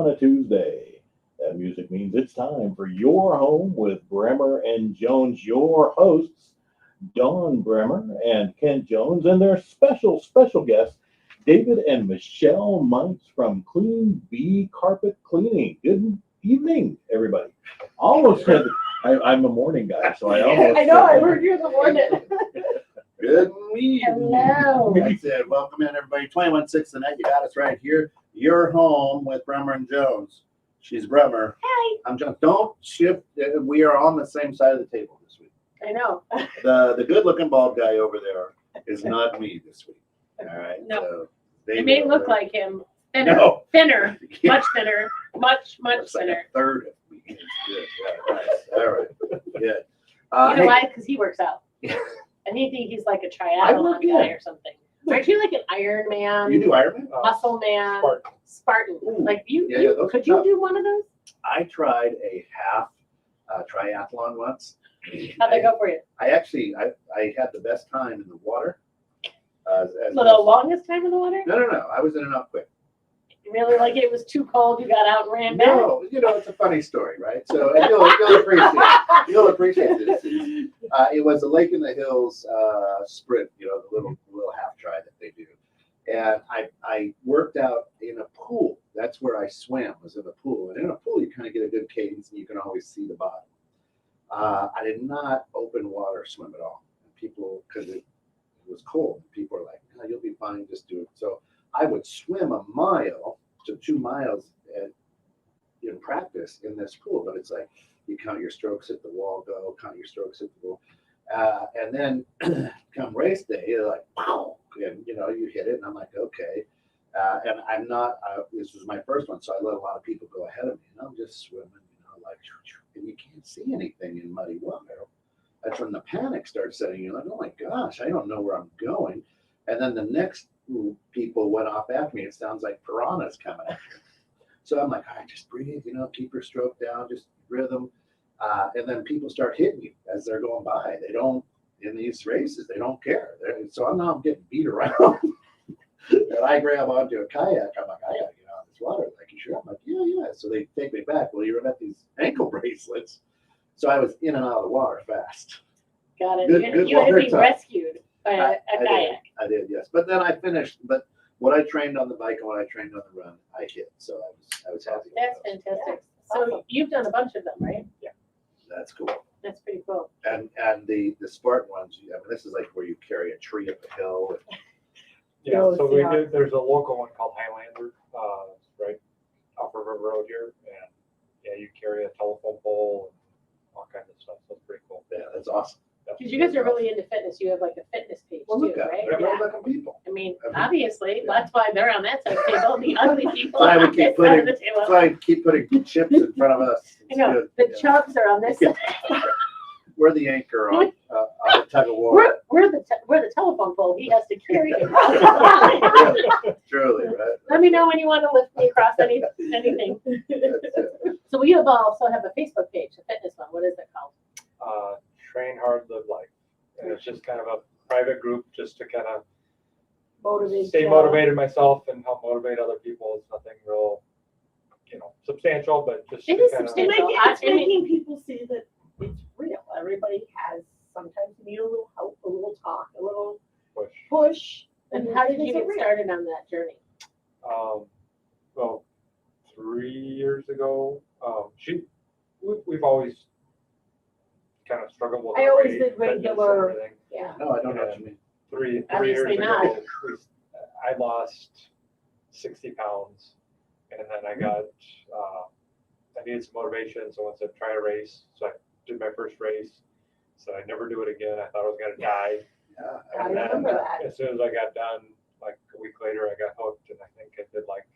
On a Tuesday. That music means it's time for Your Home with Bremer and Jones, your hosts, Dawn Bremer and Kent Jones, and their special guests, David and Michelle Mites from Clean Bee Carpet Cleaning. Good evening, everybody. Almost said, I'm a morning guy, so I almost I know, I said, heard you in the morning. Good evening. Hello. That's it. Welcome in, everybody. 21-6 the net. You got us right here. Your home with Bremer and Jones. She's Bremer. Hi. I'm Jones. Don't shift. We are on the same side of the table this week. I know. The good-looking bald guy over there is not me this week. All right. No. So It may look like him. Thinner. No. Thinner. Yeah. Much thinner. Much Looks like thinner. a third of me. It's good. Yeah, nice. All right. Good. You know Hey, why? Because he works out. And he think he's like a triathlon guy or something. Aren't you like an Iron Man? you do Ironman? Muscle man? Spartan. Ooh. Like Yeah, those could are you tough. do one of those? I tried a half triathlon once. How'd that go for you? I actually I had the best time in the water. As So the longest time in the water? No. I was in and out quick. Really? Like it was too cold, you got out and ran back? No, it's a funny story, right? So and you'll appreciate it. You'll appreciate this. It was a Lake in the Hills sprint, the little half try that they do. And I worked out in a pool. That's where I swam, was in a pool. And in a pool, you kind of get a good cadence and you can always see the bottom. I did not open water swim at all. And people, because it was cold, people were like, "No, you'll be fine, just do it." So I would swim a mile to 2 miles in practice in this pool. But it's like, you count your strokes at the wall, count your strokes at the wall. And then come race day, you're like, wow, and you hit it, and I'm like, okay. And I'm not. This was my first one, so I let a lot of people go ahead of me, and I'm just swimming, like, and you can't see anything in muddy water. That's when the panic starts setting. You're like, oh my gosh, I don't know where I'm going. And then the next people went off after me. It sounds like piranhas coming after me. So I'm like, all right, just breathe, keep your stroke down, just rhythm. And then people start hitting you as they're going by. They don't, in these races, they don't care. So I'm now getting beat around. And I grab onto a kayak. I'm like, I got to get out of this water. Like, you sure? I'm like, yeah. So they take me back. Well, you've got these ankle bracelets. So I was in and out of the water fast. Got it. Good You had to water be time. rescued by a kayak. I did, yes. But then I finished. But what I trained on the bike and what I trained on the run, I hit. So I was happy. That's with those. fantastic. So you've done a bunch of them, right? Yeah, that's cool. That's pretty cool. And the Spartan ones, I mean, this is like where you carry a tree up a hill. Yeah, so we did. There's a local one called Highlander, right off River Road here, and yeah, you carry a telephone pole and all kinds of stuff. So it's pretty cool. Yeah, that's awesome. Because you guys are really into fitness. You have like a fitness page Well, too, look at right? it. We're looking people. I mean, I mean, obviously, yeah. that's why they're on that side of the table. The ugly people That's why we on keep this side of the table. That's why I keep putting chips in front of us. I know, It's the good. chubs are on this Yeah. side. We're the anchor on the tug of war. We're the telephone pole. He has to carry it. Truly, right? Let me know when you want to lift me across anything. That's it. So we have also have a Facebook page, a fitness one. What is it called? Train hard, live life, and it's just kind of a private group just to kind of Motivate. stay motivated myself and help motivate other people. It's nothing real, substantial, but just It to is kind substantial. It's I mean- making people see that it's real. Everybody has sometimes you need a little help, a little talk, a little of push. And how did you it's get real. started on that journey? Well, 3 years ago, we've always kind of struggled with I our always weight, did fitness, and regular- everything. Yeah. No, I don't know what you mean. Three years Obviously ago, not. I lost 60 pounds, and then I got I needed some motivation, so I wanted to try a race. So I did my first race. So I'd never do it again. I thought I was gonna die. Yeah. I And then remember that. as soon as I got done, like a week later, I got hooked, and I think I did like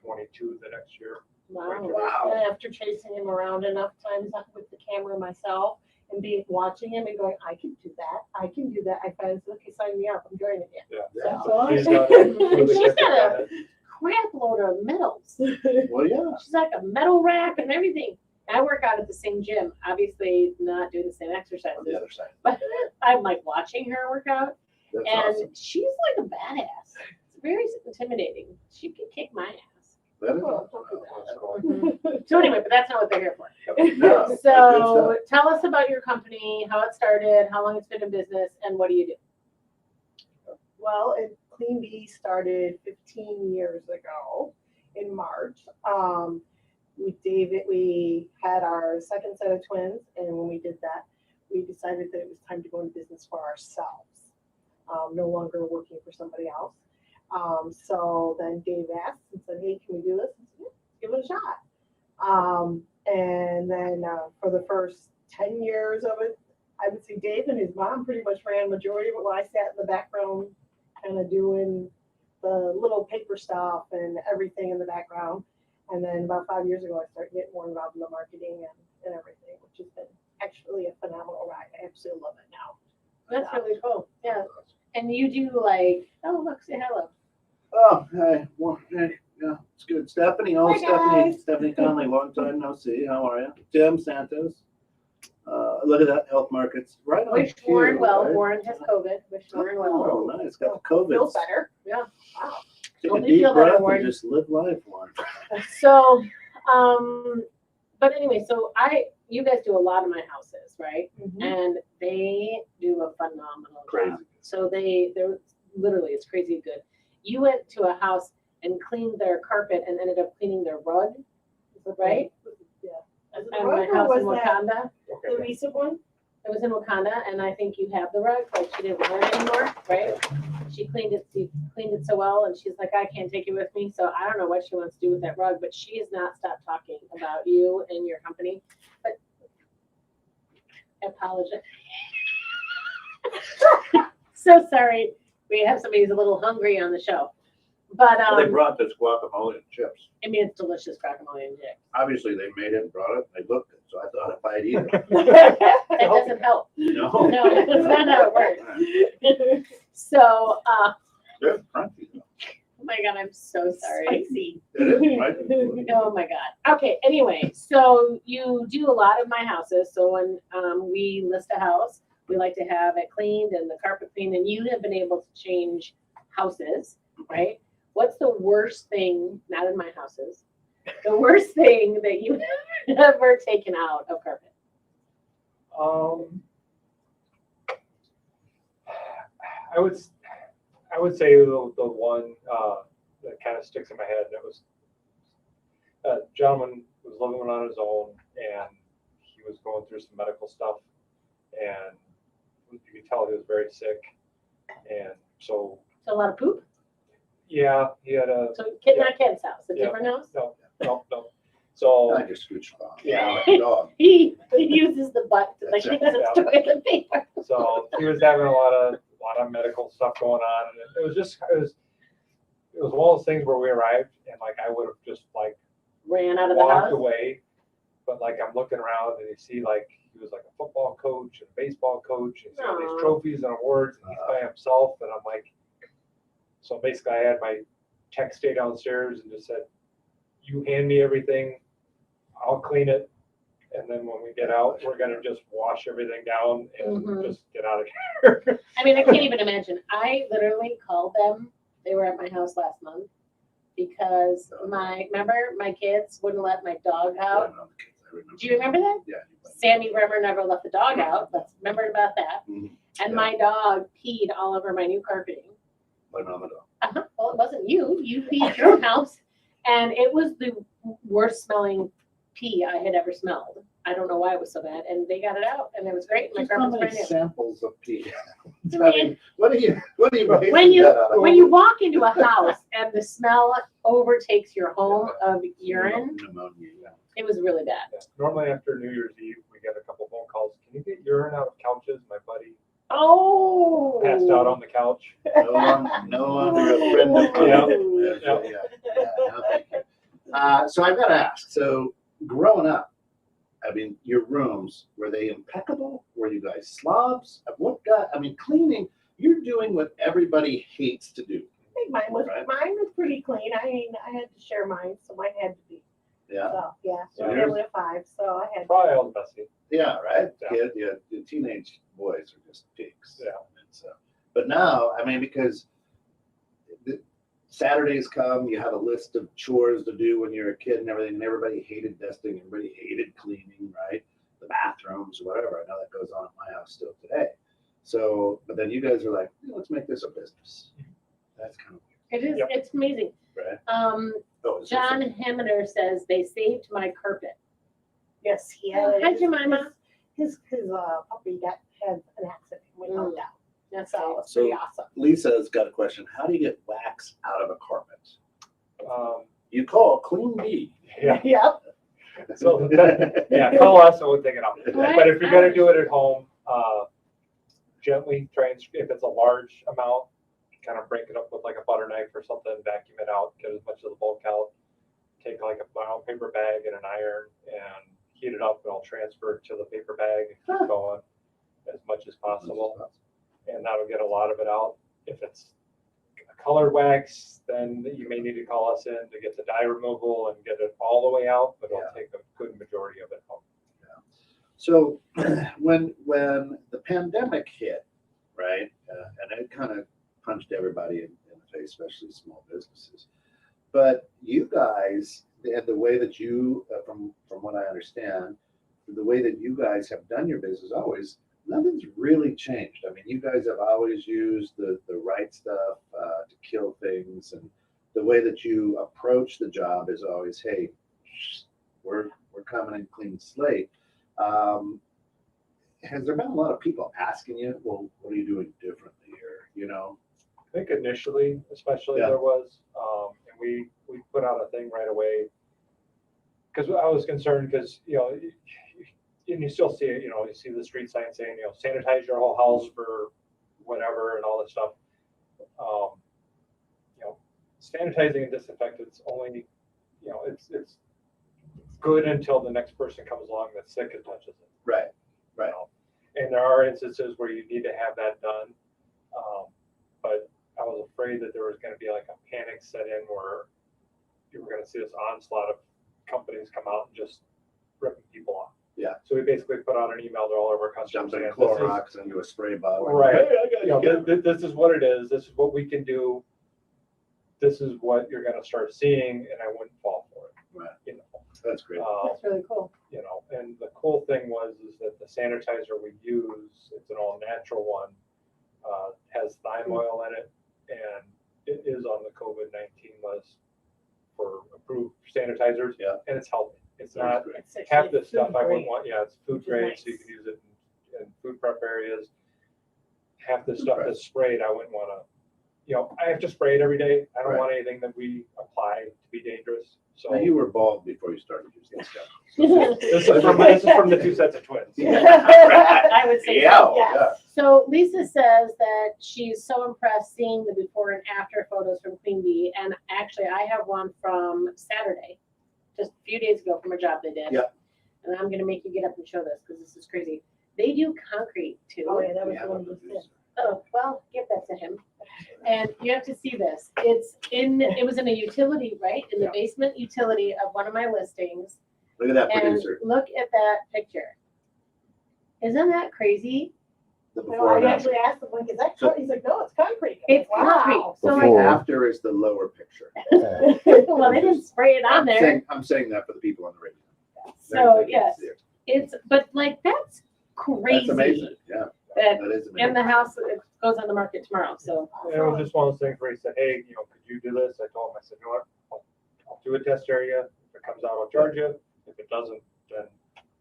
22 the next year. Wow. And after chasing him around enough times with the camera myself and watching him and going, I can do that. I can do that. I finally said, okay, sign me up. I'm joining you. Yeah. Yeah. So She's done it. And she's She's got done it. Crap load of medals. Well, yeah. She's like a medal rack and everything. I work out at the same gym, obviously not doing the same exercises, On the other side. but I'm like watching her work out, That's and awesome. she's like a badass. It's very intimidating. She can kick my ass. That is Well, don't do that. So anyway, but that's not what they're here for. No, good So stuff. tell us about your company, how it started, how long it's been in business, and what do you do? Well, Clean Bee started 15 years ago in March. With David, we had our second set of twins, and when we did that, we decided that it was time to go into business for ourselves, no longer working for somebody else. So then Dave asked and said, "Hey, can we do this?" I said, "Yeah, give it a shot." And then for the first 10 years of it, I would say Dave and his mom pretty much ran the majority of it while I sat in the background kind of doing the little paper stuff and everything in the background. And then about 5 years ago, I started getting more involved in the marketing and everything, which has been actually a phenomenal ride. I absolutely love it now. That's really cool. Yeah. And you do like, oh, look, say hello. Oh, hey, well, hey, yeah, it's good. Stephanie, Hi, guys. Stephanie Conley, long time no see. How are you? Tim Santos. Look at that, Health Markets. Right on Wish cue, Warren well. right? Warren has COVID. Wish Warren well. Oh, nice. Got the COVID. Feels better. Yeah. Wow. Take Hope a you deep feel better, breath Warren. and just live life, Warren. So, but anyway, so you guys do a lot of my houses, right? Mhm. And they do a phenomenal Crazy. job. So they're literally, it's crazy good. You went to a house and cleaned their carpet and ended up cleaning their rug, right? Yeah. Is it At the my rug or house in was that Wakanda. the recent one? It was in Wakanda, and I think you have the rug, like she didn't wear it anymore, right? She cleaned it so well, and she's like, I can't take it with me, so I don't know what she wants to do with that rug, but she has not stopped talking about you and your company. But I apologize. So sorry, we have somebody who's a little hungry on the show, but They brought this guacamole and chips. I mean, it's delicious guacamole and chips. Obviously, they made it and brought it. They looked it, so I thought if I'd eat it. That doesn't help. No. No, that's not how it works. So, They're crunchy. though. oh my God, I'm so sorry. Spicy. It is spicy. Oh my God. Okay, anyway, so you do a lot of my houses. So when we list a house, we like to have it cleaned and the carpet cleaned, and you have been able to change houses, right? What's the worst thing, not in my houses, the worst thing that you have ever taken out of carpet? I would say the one that kind of sticks in my head, and it was a gentleman who was living on his own, and he was going through some medical stuff, and you could tell he was very sick, and so So a lot of poop? yeah, he had a So not Ken's house, a Yeah. different house? no. So I just scooched off. Yeah. Like a dog. He uses the butt to like That's use right. its toilet paper. So he was having a lot of medical stuff going on, and it was one of those things where we arrived, and like I would have just like Ran out of the walked house. away, but like I'm looking around and you see like he was like a football coach and a baseball coach, and he's got all Aw. these trophies and awards, and he's by himself, and I'm like, so basically I had my tech stay downstairs and just said, you hand me everything, I'll clean it. And then when we get out, we're gonna just wash everything down and Mhm. just get out of here. I mean, I can't even imagine. I literally called them. They were at my house last month because remember my kids wouldn't let my dog out. Do you remember that? Yeah. Sammy Bremer never let the dog out. Let's remember about that. Mhm. And Yeah. my dog peed all over my new carpeting. But on the dog. Well, it wasn't you. You peed at your house. And it was the worst smelling pee I had ever smelled. I don't know why it was so bad. And they got it out and it was great. My Just how carpet's many brand new. samples of pee? I I mean, mean, what do you when you that out of? when you walk into a house and the smell overtakes your home of urine, Pneumonia, yeah. it was really bad. Yeah. Normally after New Year's Eve, we get a couple phone calls. Can you get urine out of couches? My buddy Oh, passed out on the couch. No longer a friend of mine. Yeah. Yeah, no, thank you. So I've got to ask, so growing up, I mean, your rooms, were they impeccable? Were you guys slobs? Cleaning, you're doing what everybody hates to do. I think mine was Right. pretty clean. I had to share mine, so mine had to be. Yeah, So yeah, So we're family of 5, so I had. Probably all the best. yeah, right? Yeah. The teenage boys are just pigs. Yeah. And so, but now, I mean, because Saturdays come, you have a list of chores to do when you're a kid and everything, and everybody hated dusting, everybody hated cleaning, right? The bathrooms, whatever. I know that goes on at my house still today. So, but then you guys are like, let's make this a business. That's kind of It is, Yep. it's amazing. weird, right? Oh, is there John something- Haminer says they saved my carpet. Yes, he Oh, had. hi, Jemima. His puppy had an accident and went Mm. down. That's So it's pretty So- awesome. Lisa's got a question. How do you get wax out of a carpet? Um, You call Clean Bee. yeah, Yep. so, yeah, call us and we'll take it out. Right. But if you're gonna do it at home, gently try and, if it's a large amount, kind of break it up with like a butter knife or something, vacuum it out, get as much of the bulk out. Take like a brown paper bag and an iron and heat it up, and I'll transfer it to the paper bag and keep going as much as possible. And that'll get a lot of it out. If it's a colored wax, then you may need to call us in to get the dye removal and get it all the way out, but it'll Yeah. take a good majority of it out. So when the pandemic hit, right, and it kind of punched everybody in the face, especially small businesses. But you guys, and the way that you, from what I understand, the way that you guys have done your business always, nothing's really changed. I mean, you guys have always used the right stuff to kill things, and the way that you approach the job is always, hey, we're coming in clean slate. Has there been a lot of people asking you, well, what are you doing differently here? You know? I think initially, especially Yeah. there was, and we put out a thing right away. Because I was concerned because, and you still see it, you see the street sign saying, sanitize your whole house for whatever and all this stuff. Sanitizing and disinfectant's only, it's good until the next person comes along that's sick and touches it. Right. you know. And there are instances where you need to have that done. But I was afraid that there was going to be like a panic set in where you were going to see this onslaught of companies come out and just ripping people off. Yeah. So we basically put out an email to all of our customers Jumping saying, Clorox into a spray bottle. Right. Hey, I got you. this is what it is. This is what we can do. This is what you're going to start seeing, and I wouldn't fall for it. Right. You That's great. know, That's really cool. and the cool thing is that the sanitizer we use, it's an all natural one, has thyme oil in it, and it is on the COVID-19 list for approved sanitizers. Yeah. And it's healthy. It's Sounds not great. It's half actually the stuff food I wouldn't grade. want. Yeah, it's food Which is grade, so you nice. can use it in food prep areas. Half the Food stuff prep. that's sprayed, I wouldn't want to. I have to spray it every day. I don't Right. want anything that we apply to be dangerous. So Now, you were bald before you started using this stuff. this is from the two sets of twins. I would say Yeah, so. yeah. So Lisa says that she's so impressed seeing the before and after photos from Queen Bee, and actually I have one from Saturday, just a few days ago from a job they did. Yep. And I'm gonna make you get up and show this because this is crazy. They do concrete too. Oh, yeah, that We was have the a one you producer. said. Oh, well, give that to him. And you have to see this. It was in a utility, right? In the Yeah. basement utility of one of my listings. Look at that And producer. look at that picture. Isn't that crazy? The No, before and I after. actually asked him, like, is that, So- he's like, no, it's concrete. I'm It's like, wow. concrete. So The like, after is the lower picture. well, they didn't spray it on there. I'm saying that for the people on the radio. So They can yes, see it. but like that's crazy. That's amazing. Yeah, That that is in amazing. the house it goes on the market tomorrow. So And it was just one of those things where he said, hey, could you do this? I told him, I said, you know what, I'll do a test area. If it comes out, I'll charge you. If it doesn't, then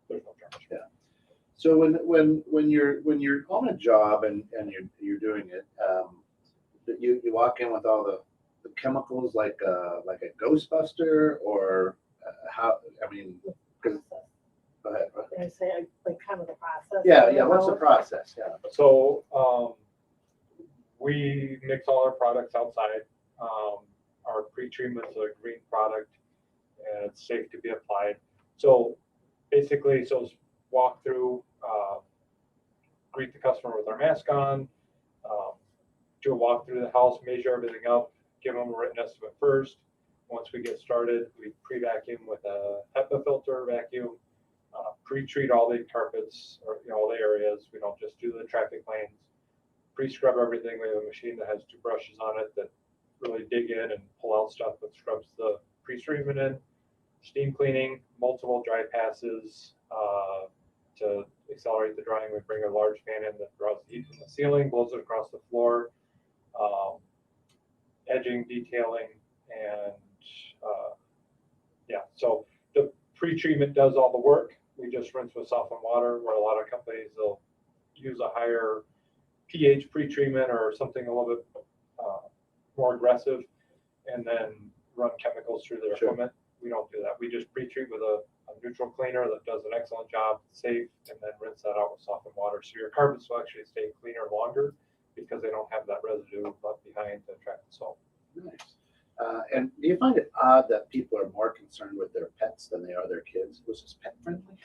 there's no charge. Yeah. So when you're on a job and you're doing it, you walk in with all the chemicals like a Ghostbuster or how? I mean, because go ahead. I say, like, kind of the process. Yeah. What's the process? Yeah. So we mix all our products outside. Our pre-treatment is a green product and it's safe to be applied. So basically, it's walk through, greet the customer with our mask on, do a walk through the house, measure everything up, give them a written estimate first. Once we get started, we pre-vacuum with a HEPA filter vacuum, pre-treat all the carpets or all the areas. We don't just do the traffic lanes. Pre-scrub everything. We have a machine that has 2 brushes on it that really dig in and pull out stuff that scrubs the pre-treatment in. Steam cleaning, multiple dry passes to accelerate the drying. We bring a large fan in that draws heat from the ceiling, blows it across the floor. Edging, detailing, and yeah. So the pre-treatment does all the work. We just rinse with softened water, where a lot of companies, they'll use a higher pH pre-treatment or something a little bit more aggressive, and then run chemicals through their equipment. We don't do that. We just pre-treat with a neutral cleaner that does an excellent job, safe, and then rinse that out with softened water. So your carpets will actually stay cleaner longer because they don't have that residue left behind to trap the salt. Nice. And do you find it odd that people are more concerned with their pets than they are their kids? Was this pet friendly?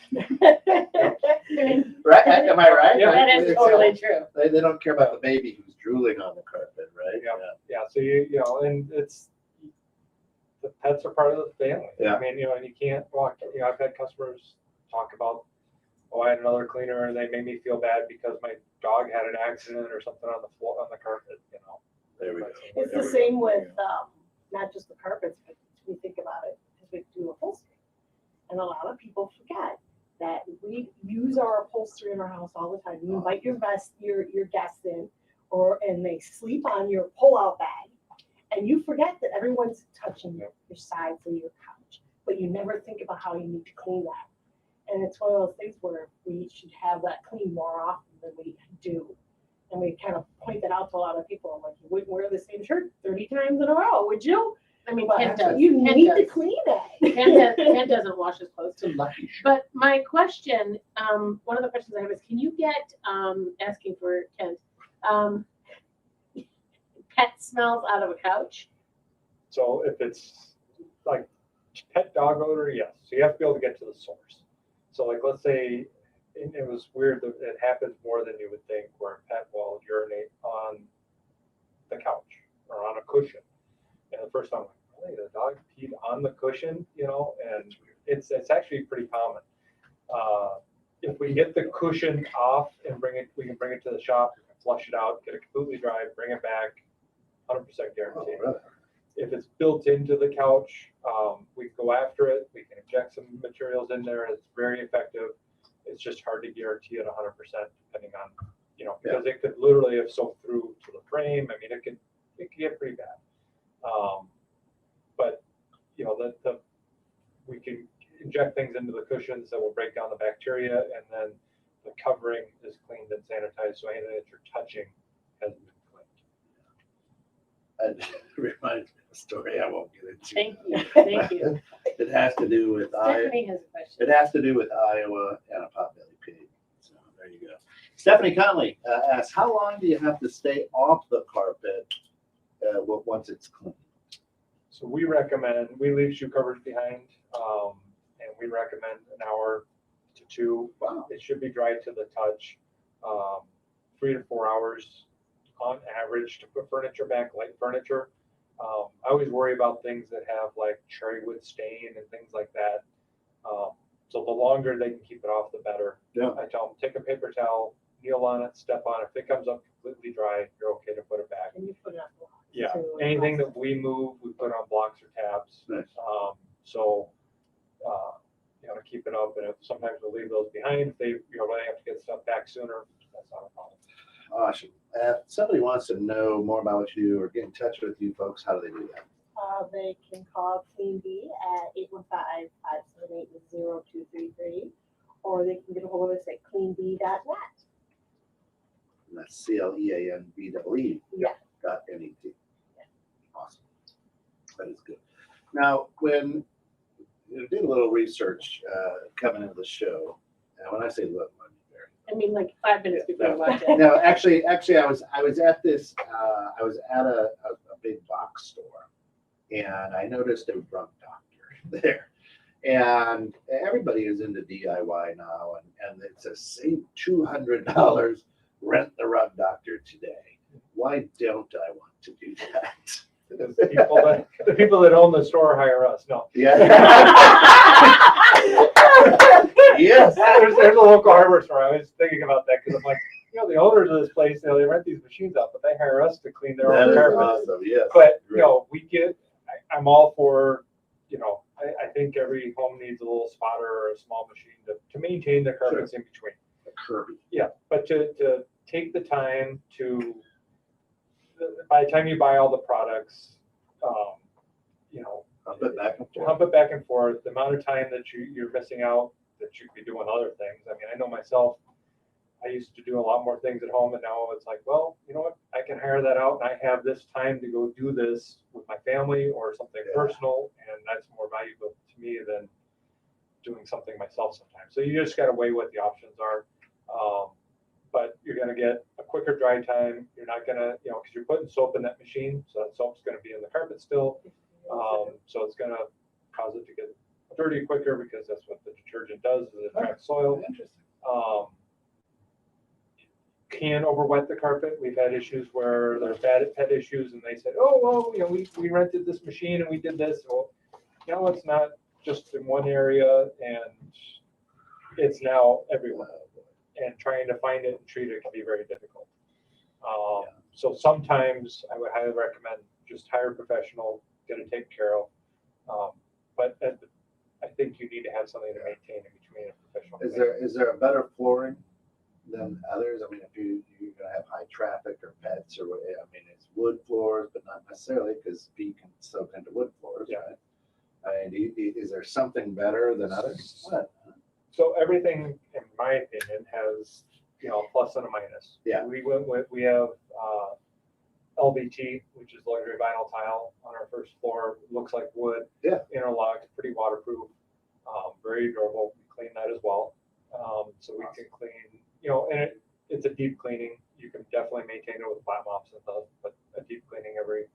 Right? Am I right? Yeah, That is totally true. They don't care about the baby who's drooling on the carpet, right? Yeah. So you know, and it's the pets are part of the family. Yeah. I mean, you know, and you can't walk. You know, I've had customers talk about, oh, I had another cleaner and they made me feel bad because my dog had an accident or something on the floor on the carpet. You know. There we go. It's the same with not just the carpets, but we think about it because we do upholstery. And a lot of people forget that we use our upholstery in our house all the time. You invite your guests in, and they sleep on your pull-out bag, and you forget that everyone's touching your sides of your couch, but you never think about how you need to clean that. And it's one of those things where we should have that clean more often than we do. And we kind of point that out to a lot of people. I'm like, you wouldn't wear the same shirt 30 times in a row, would you? I mean, But Ken does. you Ken need does. to clean it. Ken doesn't wash his clothes. It's a lucky shirt. But my question, one of the questions I have is, can you get, asking for Ken, pet smells out of a couch? So if it's like pet dog odor, yes. So you have to be able to get to the source. So like, let's say it was weird that it happens more than you would think, where a pet will urinate on the couch or on a cushion. And the first time, I'm like, really, the dog peed on the cushion, you know? And it's actually pretty common. If we get the cushion off and we can bring it to the shop, we can flush it out, get it completely dry, bring it back, 100% guaranteed. Oh, really? If it's built into the couch, we can go after it. We can inject some materials in there. It's very effective. It's just hard to guarantee it 100% depending on, you know, because it could literally have soaked through to the frame. I mean, it could get pretty bad. But you know, we can inject things into the cushions that will break down the bacteria, and then the covering is cleaned and sanitized, so anything that you're touching has been cleaned. It reminds me of a story I won't get into. Thank you. Thank you. It has to do with Stephanie has a question. It has to do with Iowa and a potbelly pig. So there you go. Stephanie Conley asks, how long do you have to stay off the carpet once it's clean? So we leave shoe covers behind, and we recommend an hour to 2. Wow. It should be dry to the touch, 3 to 4 hours on average to put furniture back, light furniture. I always worry about things that have like cherry wood stain and things like that. So the longer they can keep it off, the better. Yeah. I tell them, take a paper towel, kneel on it, step on it. If it comes up completely dry, you're okay to put it back. And you put it on blocks. Yeah, too. anything that we move, we put on blocks or tabs. Nice. You know, to keep it up, and if sometimes we'll leave those behind. If they, you know, really have to get stuff back sooner, that's not a problem. Awesome. If somebody wants to know more about what you do or get in touch with you folks, how do they do that? They can call Clean Bee at 815-578-0233, or they can get a hold of us at cleanbee.net. And that's CLEANBEE. Yeah. .net. Awesome. That is good. Now, when you did a little research coming into the show, and when I say look, I mean, like 5 minutes before I walked in. no, actually, I was at this. I was at a big box store, and I noticed a rug doctor there. And everybody is into DIY now, and it says save $200, rent the rug doctor today. Why don't I want to do that? The people that own the store hire us. No. Yeah. Yes. There's a local hardware store. I was thinking about that because I'm like, the owners of this place, they rent these machines out, but they hire us to clean their That own is carpets. awesome, yes. But, Great. I'm all for, I think every home needs a little spotter or a small machine to maintain the carpets in between. A Kirby. Yeah, but to take the time to, by the time you buy all the products, Up it back and forth. hump it back and forth, the amount of time that you're missing out, that you could be doing other things. I mean, I know myself, I used to do a lot more things at home, and now it's like, well, you know what, I can hire that out, and I have this time to go do this with my family or something Yeah. personal, and that's more valuable to me than doing something myself sometimes. So you just got to weigh what the options are. But you're going to get a quicker dry time. You're not going to, because you're putting soap in that machine, so that soap's going to be in the carpet still. So it's going to cause it to get dirty quicker because that's what the detergent does, is it attracts soil. Interesting. Can overwet the carpet. We've had issues where there's bad pet issues, and they said, oh, well, we rented this machine and we did this. Well, it's not just in one area, and it's now everywhere. And trying to find it and treat it can be very difficult. So sometimes I would highly recommend just hire a professional, get it taken care of. But I think you need to have something to maintain in between a professional. Is there a better flooring than others? I mean, if you're gonna have high traffic or pets or what, I mean, it's wood floors, but not necessarily, because feet can soak into wood floors, Yeah. right? I mean, is there something better than others? What? So everything, in my opinion, has, a plus and a minus. Yeah. We have LVT, which is luxury vinyl tile on our first floor. Looks like wood. Yeah. Interlocked, pretty waterproof, very durable. We clean that as well. So we can clean, and it's a deep cleaning. You can definitely maintain it with flat mops and stuff, but a deep cleaning every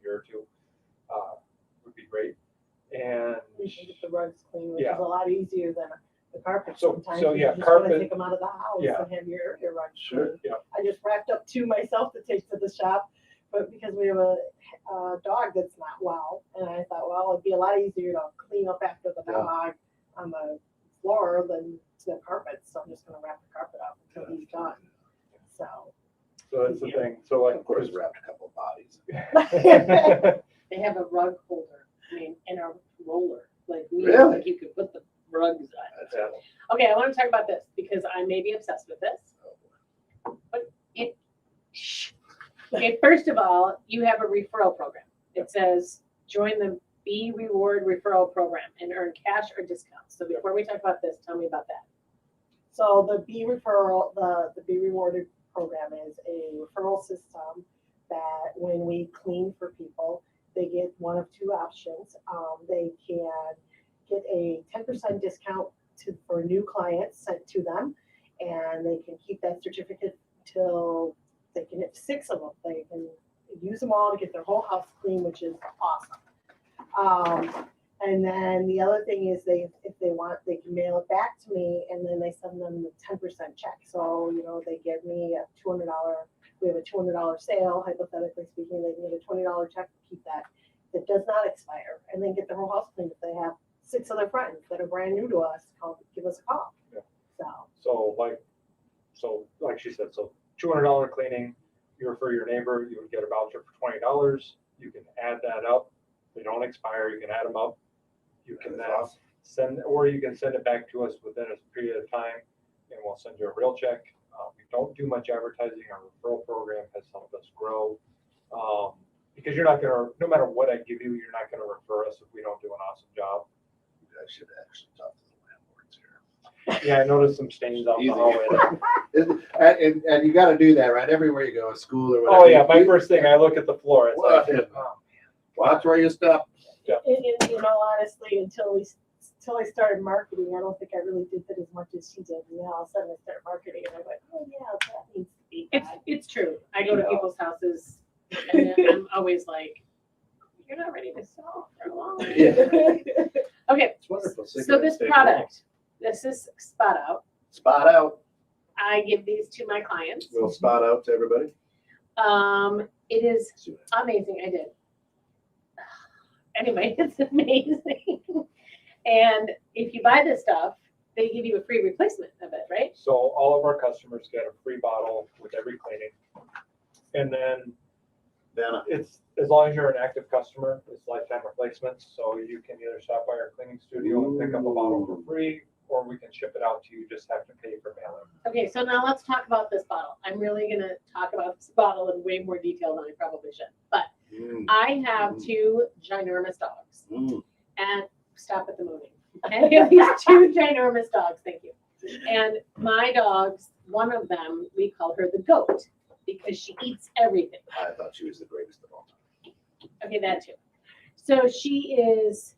year or two would be great. And We should get the rugs clean, which Yeah. is a lot easier than the carpet So- sometimes. so, yeah, You just wanna carpet- take them out of the house Yeah. and have your rugs Sure. clean. Yeah. I just wrapped up two myself to take to the shop, but because we have a dog that's not well, and I thought, well, it'd be a lot easier to clean up after the Yeah. dog on the floor than the carpet, so I'm just gonna wrap the carpet up until he's done, so. that's the thing. So like, Of course, wrapped a couple of bodies. They have a rug holder, and a roller, like me, Really? like you could put the rugs on. That's Yeah. it. Okay, I want to talk about this because I may be obsessed with this. But okay, first of all, you have a referral program. It says join the Be Reward referral program and earn cash or discounts. So before we talk about this, tell me about that. So the Be Referral, the Be Rewarded program is a referral system that when we clean for people, they get one of two options. They can get a 10% discount for new clients sent to them, and they can keep that certificate till they can have 6 of them. They can use them all to get their whole house clean, which is awesome. And then the other thing is if they want, they can mail it back to me, and then they send them the 10% check. So, they give me a $200, we have a $200 sale, hypothetically speaking, they can get a $20 check to keep that. That does not expire, and then get their whole house cleaned. If they have 6 other friends that are brand new to us, give us a call. Yeah. So, So like she said, so $200 cleaning, you refer your neighbor, you would get a voucher for $20. You can add that up. They don't expire. You can add them up. You can That's then awesome. or you can send it back to us within a period of time, and we'll send you a real check. We don't do much advertising. Our referral program has helped us grow. Because you're not gonna, no matter what I give you, you're not gonna refer us if we don't do an awesome job. You guys should actually talk to the landlords here. Yeah, I noticed some stains out in Easy. the hallway. And you gotta do that, right? Everywhere you go, a school or whatever. Oh yeah, my first thing, I look at the floor. It's like, What? oh, Watch where you step. Yeah. and honestly, until I started marketing, I don't think I really did that as much as she did. And then all of a sudden I started marketing, and I'm like, oh yeah, that needs to be done. It's true. I go to people's houses and then I'm always like, you're not ready to sell for a long time. Yeah. Okay, It's wonderful. so this product, this is Spot Out. Spot out. I give these to my clients. We'll spot out to everybody. It is amazing. I did. Anyway, it's amazing. And if you buy this stuff, they give you a free replacement of it, right? So all of our customers get a free bottle with every cleaning. And then Then it's, as long as you're an active customer, it's lifetime replacements. So you can either stop by our cleaning studio and pick up a bottle for free, or we can ship it out to you, just have to pay for mailing. Okay, so now let's talk about this bottle. I'm really gonna talk about this bottle in way more detail than I probably should. But I have two ginormous dogs. And stop at the moving. And I have these two ginormous dogs, thank you. And my dogs, one of them, we call her the goat because she eats everything. I thought she was the greatest of all time. Okay, that too. So she is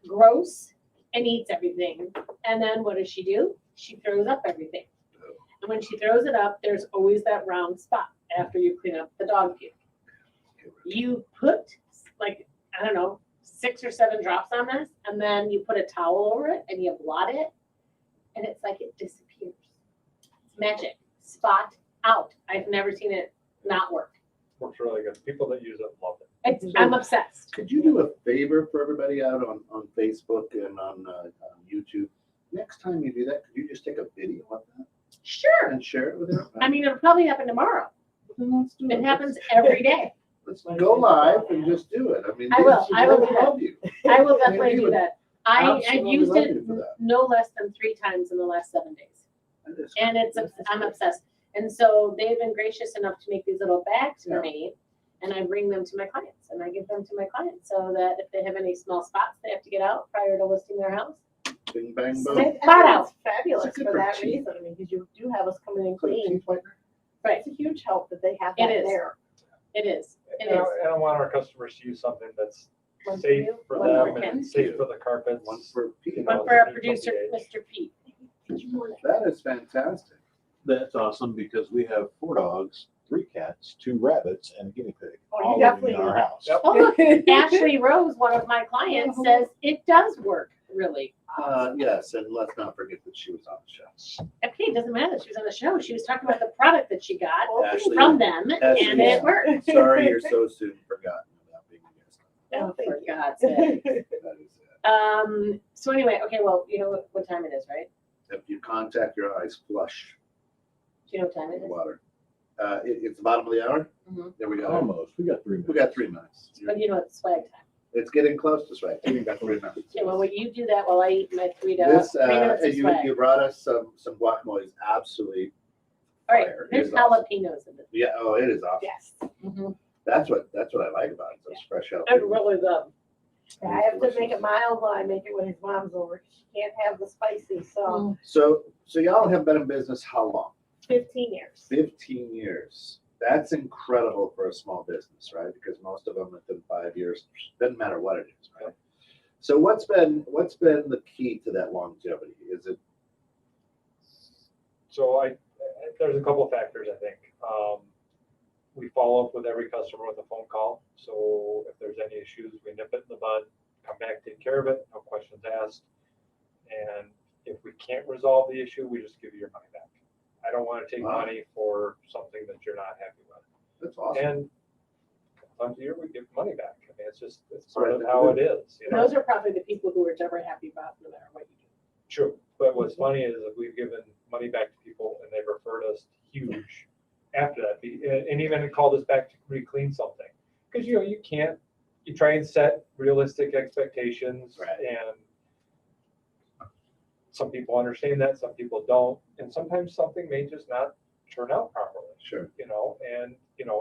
gross and eats everything. And then what does she do? She throws up everything. And when she throws it up, there's always that round spot after you clean up the dog puke. You put like, I don't know, 6 or 7 drops on this, and then you put a towel over it and you blot it, and it's like it disappears. It's magic. Spot out. I've never seen it not work. Works really good. People that use it love it. I'm obsessed. Could you do a favor for everybody out on Facebook and on YouTube? Next time you do that, could you just take a video of that Sure. and share it with everybody? I mean, it'll probably happen tomorrow. Then let's do It happens every day. Let's go live and just do it. I mean, I will. these I will people do that. love you. I will definitely do that. I've Absolutely used love it you for that. no less than 3 times in the last 7 days. That is And I'm obsessed. And so they've been gracious enough to make these little bags for Yeah. me, and I bring them to my clients, and I give them to my clients so that if they have any small spots they have to get out prior to listing their house. Bing, bang, boom. Stick- I Spot think out. it's fabulous It's good for for that teeth. reason, I mean, because you do have us coming in For the clean. teeth whitener. Right. It's a huge help that they have It that is. there. It is. It And is. I want our customers to use something that's One for safe you, for one them for and kids. safe for the carpets. One for Pete. You know, One for our it's a new producer, company. Mr. Pete. That is fantastic. That's awesome because we have 4 dogs, 3 cats, 2 rabbits, and a guinea pig. Oh, you all living definitely in our need house. Yep. Oh, look, Ashley Rose, one of my clients, says it does work, really. Yes, and let's not forget that she was on the show. Okay, it doesn't matter. She was on the show. She was talking about the product that she got Ashley, from them, Ashley, and it worked. sorry you're so soon forgotten about being a guest. Oh, thank for you. God's sake. That is it. So anyway, okay, well, you know what time it is, right? If you contact your eyes, flush Do you know what time it the is? water. It's the bottom of the hour. Mhm. There we go. Almost. We got 3 minutes. We got 3 minutes. But you know it's swag time. It's getting close to right. We got 3 minutes. Okay, well, will you do that while I eat my 3 This, 3 minutes of you swag? brought us some guacamole. It's absolutely All right, fire. It there's is awesome. jalapenos in it. Yeah. Oh, it is awesome. Yes. Mhm. That's what I like about it. Those fresh out. I really love. I have to make it mild while I make it when his mom's over. She can't have the spicy, so So y'all have been in business how long? 15 years. 15 years. That's incredible for a small business, right? Because most of them within 5 years, doesn't matter what it is, right? So what's been the key to that longevity? Is it So there's a couple factors, I think. We follow up with every customer with a phone call. So if there's any issues, we nip it in the bud, come back, take care of it, no questions asked. And if we can't resolve the issue, we just give you your money back. I don't want to take Wow. money for something that you're not happy with. that's awesome. And times a year, we give money back. I mean, it's That's part right of to how do. it is, you know? Those are probably the people who are never happy about no matter what you do. True, but what's funny is that we've given money back to people and they've referred us huge after that, and even called us back to re-clean something. Because you try and set realistic expectations, Right. and some people understand that, some people don't, and sometimes something may just not turn out properly. Sure. And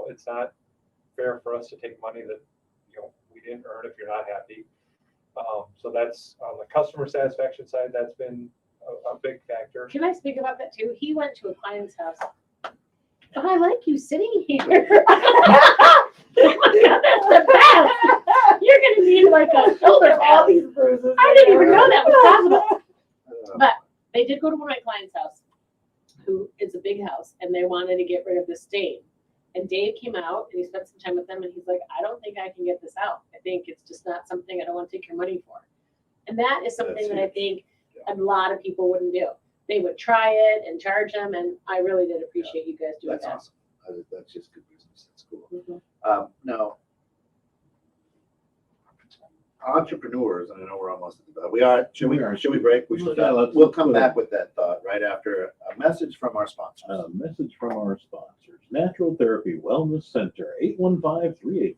it's not fair for us to take money that we didn't earn if you're not happy. So that's on the customer satisfaction side. That's been a big factor. Can I speak about that too? He went to a client's house. But I like you sitting here. Oh my God, that's the best. You're gonna need like a shoulder All pad. these bruises. I didn't even know that was possible. Uh, But they did go to one of my client's house, who is a big house, and they wanted to get rid of the stain. And Dave came out and he spent some time with them, and he's like, I don't think I can get this out. I think it's just not something I don't want to take your money for. And that is something That's that I huge. think Yeah. a lot of people wouldn't do. They would try it and charge them, and I really did appreciate you guys doing That's that. awesome. That's just good business. That's cool. Mhm. Now, entrepreneurs, and I know we're almost at the done. We are. Should we? We are. Should we break? We should. Yeah, We'll come let's- back with that thought right after a message from our sponsors. A message from our sponsors. Natural Therapy Wellness Center, 815-385-8190,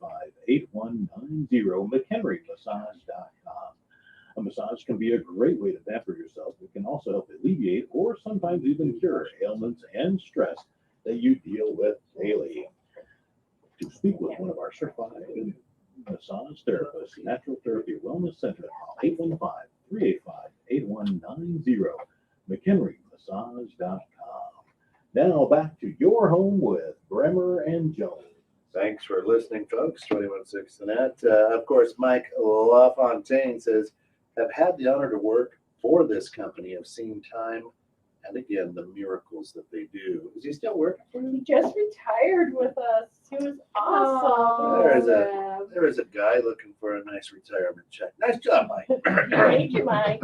McHenryMassage.com. A massage can be a great way to pamper yourself. It can also help alleviate or sometimes even cure ailments and stress that you deal with daily. To speak with one of our certified massage therapists, Natural Therapy Wellness Center, call 815-385-8190, McHenryMassage.com. Now back to your home with Bremer and Jones. Thanks for listening, folks. 216 the net. Of course, Mike LaFontaine says, have had the honor to work for this company. Have seen time and again the miracles that they do. Is he still working for you? He just retired with us. He was awesome. Oh, There is a guy looking for a nice retirement check. Nice job, Mike. Thank you, Mike.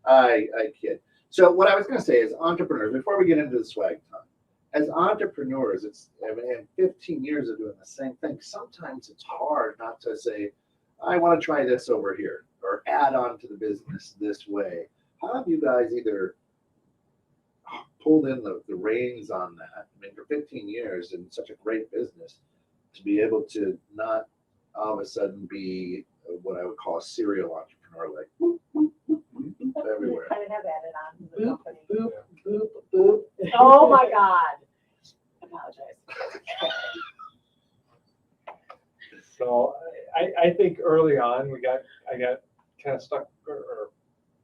I kid. So what I was going to say is entrepreneurs, before we get into the swag time, as entrepreneurs, it's, I mean, 15 years of doing the same thing. Sometimes it's hard not to say, I want to try this over here or add on to the business this way. How have you guys either pulled in the reins on that? I mean, for 15 years in such a great business, to be able to not all of a sudden be what I would call a serial entrepreneur, like whoop, whoop, whoop, whoop, whoop, everywhere. Kind of have added on to the Boop, company. boop, boop, boop. Oh my God. Apologize. So I think early on, I got kind of stuck or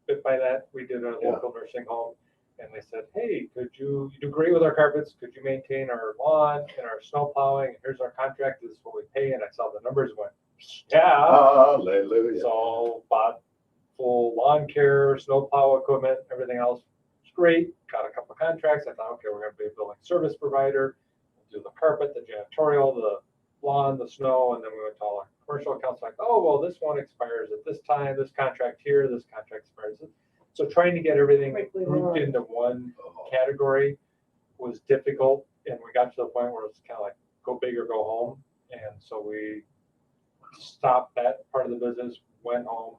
bit by that. We did a local nursing home and they said, hey, you do great with our carpets. Could you maintain our lawn and our snow plowing? Here's our contract. This is what we pay. And I saw the numbers and went, yeah. Hallelujah. So bought full lawn care, snow plow equipment, everything else. It's great. Got a couple of contracts. I thought, okay, we're going to be a building service provider. We'll do the carpet, the janitorial, the lawn, the snow, and then we went to all our commercial accounts like, oh, well, this one expires at this time, this contract here, this contract expires. So trying to get everything Quickly grouped learn. into one category was difficult. And we got to the point where it's kind of like go big or go home. And so we stopped that part of the business, went home,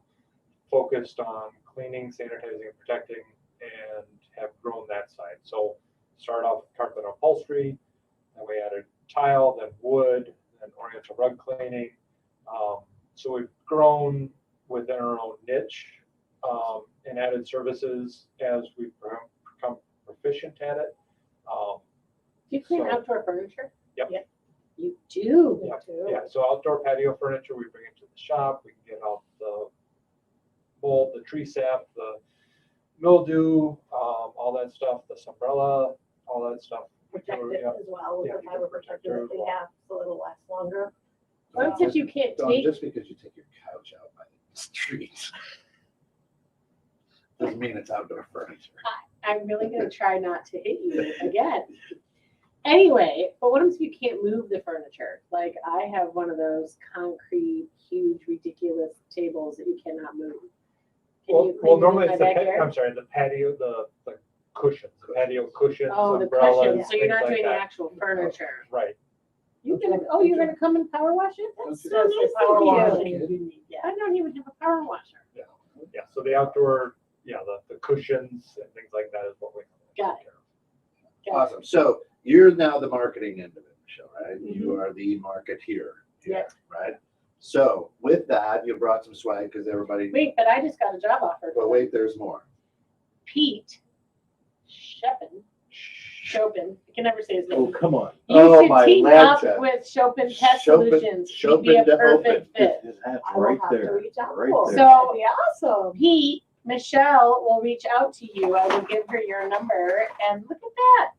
focused on cleaning, sanitizing, and protecting, and have grown that side. So started off with carpet upholstery, then we added tile, then wood, then oriental rug cleaning. So we've grown within our own niche and added services as we've become proficient at it. Do you clean So- outdoor furniture? Yep. You do? Me Yeah. too. Yeah, so outdoor patio furniture, we bring it to the shop. We can get out the mold, the tree sap, the mildew, all that stuff, the umbrella, all that stuff. Protect it Yeah. as well with Yeah, the you fiber can protect protector it that as they well. have, so it'll last longer. What if you can't Dawn, take, just because you take your couch out by the street doesn't mean it's outdoor furniture. I'm really gonna try not to hit you again. Anyway, but what if you can't move the furniture? Like I have one of those concrete, huge, ridiculous tables that you cannot move. Can you Well, clean normally my it's the, backyard? I'm sorry, the patio, the cushions, the patio cushions, Oh, the umbrellas, cushions, so you're things not like doing the that. actual furniture. Right. You're gonna come and power wash it? That's so Don't nice you power of wash you. it? Yeah, I don't even have a power washer. Yeah, so the outdoor, the cushions and things like that is what we. Got it. Got it. Awesome. So you're now the marketing end of it, Michelle, right? Mm-hmm. You are the marketeer. Yeah. Right? So with that, you brought some swag because everybody, Wait, but I just got a job offer. but wait, there's more. Pete Chopin, I can never say his Oh, name. come on. You Oh, should my team Lanta. up with Chopin Pest Chopin- Solutions. He'd be Chopin a to perfect open. fit. His hat's I will right have to there. reach out Right for there. So- That'd be awesome. Pete, Michelle will reach out to you. I will give her your number and look at that.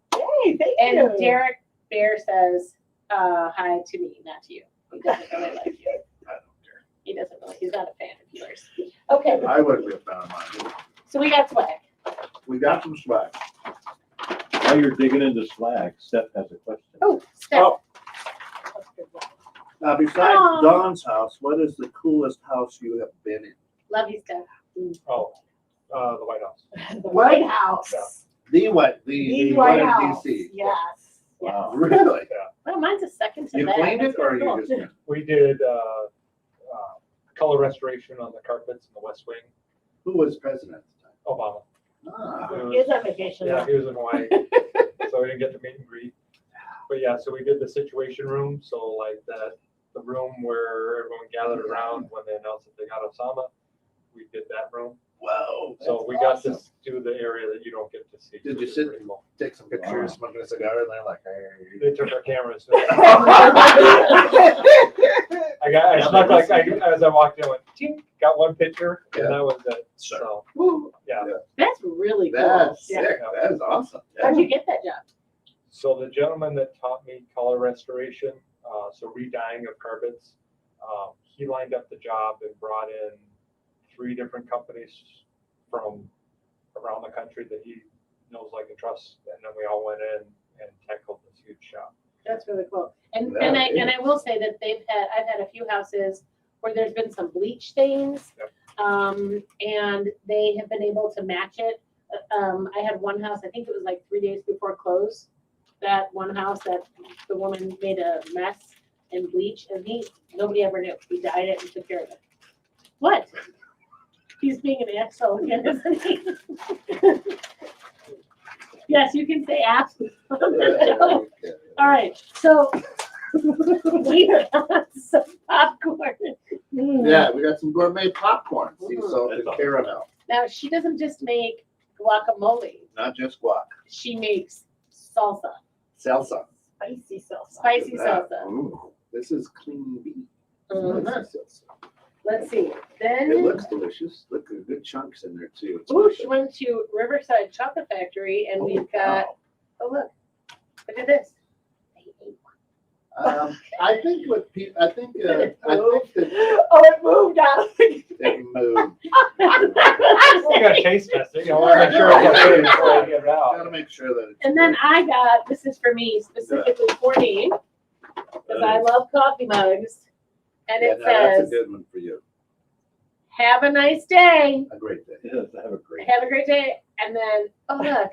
Yay, thank And you. Derek Bear says, hi to me, not to you. He doesn't really like you. I don't care. He doesn't really, he's not a fan of yours. Okay, I wouldn't be a fan of mine. so we got swag. We got some swag. While you're digging into swag, Steph has a question. Oh, Steph. Oh. That's good one. Now, besides Aw. Dawn's house, what is the coolest house you have been in? Love you, Steph. Oh, the White House. The White House. Yeah. The what? The one White in House. DC. Yes. Wow. Really? Well, mine's a second to You that. cleaned That's it or pretty you cool. just? We did color restoration on the carpets in the West Wing. Who was president at the time? Obama. Ah, He is on vacation. Yeah, he was in Hawaii, so we didn't get to meet and greet. But yeah, so we did the situation room, so like the room where everyone gathered around when they announced that they got Osama, we did that room. whoa. So that's we awesome. got to do the area that you don't get to see. Did you It's sit- pretty cool. Take some pictures, smoking a cigar, and they're like, hey. They took our cameras. I snuck like as I walked in, went, tink, got one picture, and that was it. Sure. So Woo, yeah. that's really cool. That's Yeah. sick. That is awesome. How'd you get that job? So the gentleman that taught me color restoration, so re-dyeing of carpets, he lined up the job and brought in 3 different companies from around the country that he knows, like, and trusts, and then we all went in and tackled this huge shop. That's really cool. And Yeah, and I it and I will say that I've had a few houses where there's been some bleach stains, Yep. and they have been able to match it. I had one house, I think it was like 3 days before close. That one house that the woman made a mess in bleach, and nobody ever knew. He dyed it and took care of it. What? He's being an asshole again, isn't he? Yes, you can say ass. All right, so we got some popcorn. Yeah, we got some gourmet popcorn, sea Mhm. salt and That's awesome. caramel, Now, she doesn't just make guacamole, not just guac. she makes salsa, Salsa. Spicy salsa. spicy Yeah. salsa. Ooh, this is clean beef. Mhm. Spicy salsa. Let's see, It then, looks delicious. Look, there's good chunks in there too. It's ooh, worth she it. went to Riverside Chocolate Factory, and Oh, we've got, wow. oh, look at this. They ate one. I think what people, I think that Oh, it moved out. it moved. You got to taste test it, you know, want to make sure it's okay before you get it out. Gotta make sure that it's. And then I got, this is for me, specifically for me, because I love coffee mugs, and Yeah, it no, that's a says, good one for you. have a nice day, A great day. Yes, have a great. have a great day, and then, oh, look.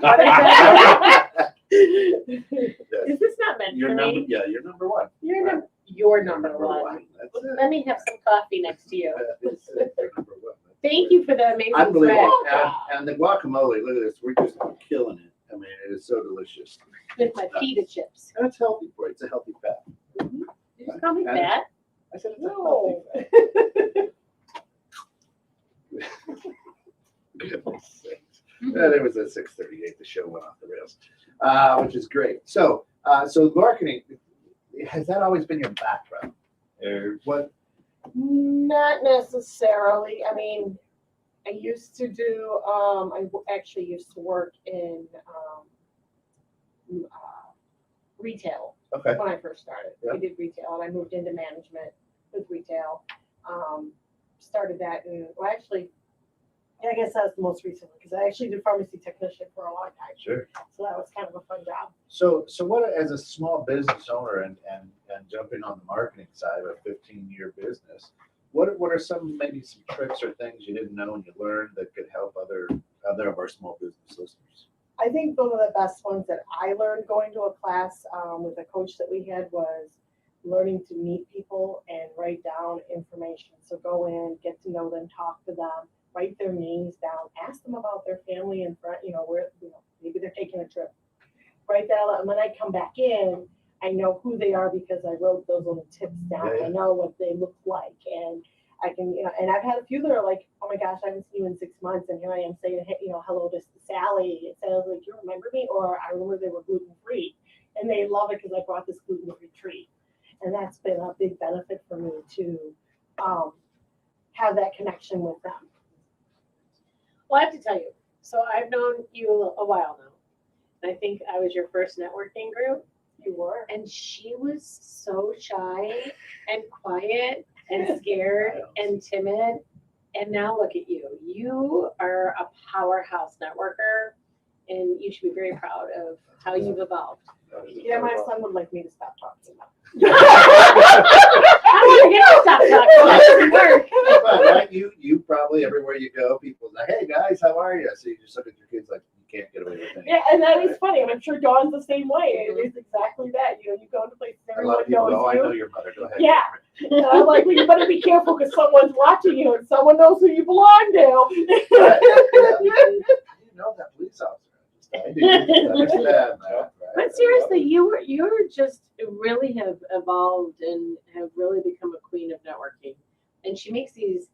Yes. Is this not meant You're for number, me? yeah, you're number one. You're number one. That's it. Let me have some coffee next to you. That's it. You're number one. That's Thank great. you for the amazing Unbelievable. spread. And the guacamole, look at this. We're just killing it. I mean, it is so delicious. With my pita chips. And it's healthy for you. It's a healthy fat. You just call me And- fat? I said it's a No. healthy fat. And it was at 6:38. The show went off the rails, which is great. So marketing, has that always been your background? Or what? Not necessarily. I mean, I used to do, actually used to work in retail Okay. when I first started. Yeah. I did retail and I moved into management with retail. Started that well, actually, I guess that was the most recent because I actually did pharmacy technician for a long time. Sure. So that was kind of a fun job. So what, as a small business owner and jumping on the marketing side of a 15-year business, what are some tricks or things you didn't know and you learned that could help other of our small business listeners? I think one of the best ones that I learned going to a class with a coach that we had was learning to meet people and write down information. So go in, get to know them, talk to them, write their names down, ask them about their family and friend, where, maybe they're taking a trip. Write that out. And when I come back in, I know who they are because I wrote those little tips down. Yeah. I know what they look like. And I can, and I've had a few that are like, oh my gosh, I haven't seen you in 6 months. And here I am saying, hey, hello to Sally. It says, like, you remember me? Or I remember they were gluten-free. And they love it because I brought this gluten-free treat. And that's been a big benefit for me to have that connection with them. Well, I have to tell you, so I've known you a while now. And I think I was your first networking group. You were. And she was so shy and quiet and scared and timid. And now look at you. You are a powerhouse networker, and you should be very proud of how you've evolved. Yeah, my son would like me to stop talking about I want to get to stop talking. It doesn't work. But, right, you probably everywhere you go, people say, hey guys, how are you? So you just look at your kids like you can't get away with anything. Yeah, and that is funny. And I'm sure Dawn's the same way. It is exactly that. You go to places A lot everyone of people knows go, I you. know your mother. Go ahead. Yeah. And I'm like, well, you better be careful because someone's watching you and someone knows who you belong to. You know that police officer. I do understand that, right? But seriously, you're just really have evolved and have really become a queen of networking. And she makes these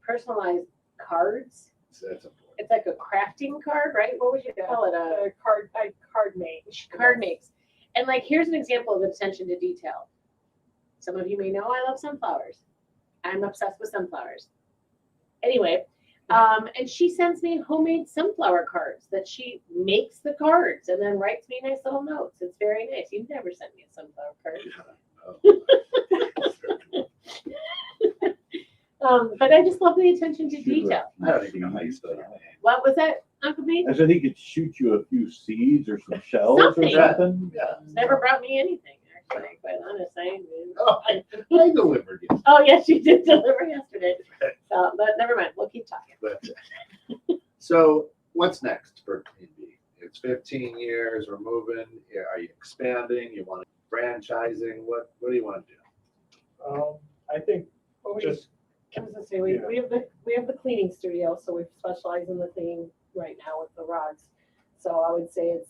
personalized cards. That's important. It's like a crafting card, right? What would you call it? A card mate. Card makes. And like, here's an example of attention to detail. Some of you may know I love sunflowers. I'm obsessed with sunflowers. Anyway, and she sends me homemade sunflower cards that she makes the cards and then writes me nice little notes. It's very nice. You've never sent me a sunflower card. But I just love the attention to detail. I don't even know how you spell it. What was that, Uncle Pete? I said he could shoot you a few seeds or some shells Something. or something. Yeah. Never brought me anything, actually, quite honestly. Oh, I delivered you. Oh, yes, you did deliver yesterday. So, but never mind. We'll keep talking. But, so what's next for P&B? It's 15 years, we're moving. Are you expanding? You want to franchising? What do you want to do? I think Well, we just I was gonna say, we have the cleaning studio, so we specialize in the cleaning right now with the rugs. So I would say it's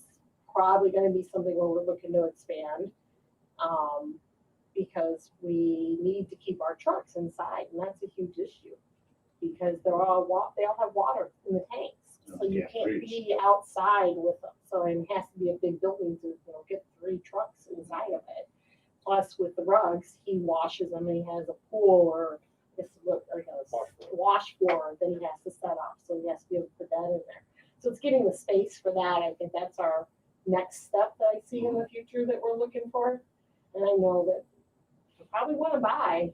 probably gonna be something where we're looking to expand. Because we need to keep our trucks inside, and that's a huge issue. Because they all have water in the tanks, so you Yeah, can't freeze. be outside with them. So it has to be a big building to, get 3 trucks inside of it. Plus with the rugs, he washes them and he has a pool or a wash floor that he has to set up. So he has to be able to put that in there. So it's getting the space for that. I think that's our next step that I see in the future that we're looking for. And I know that you probably want to buy.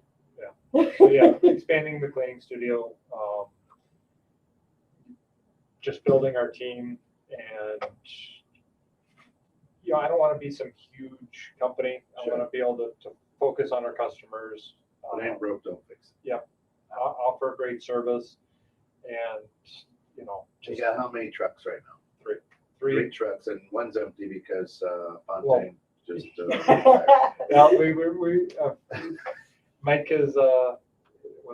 So yeah, expanding the cleaning studio, just building our team, and I don't want to be some huge company. I want to be able to focus on our customers. If it ain't broke, don't fix it. Offer great service, and You just got how many trucks right now? three. 3 trucks, and one's empty because Fontaine just. Yeah, we Mike was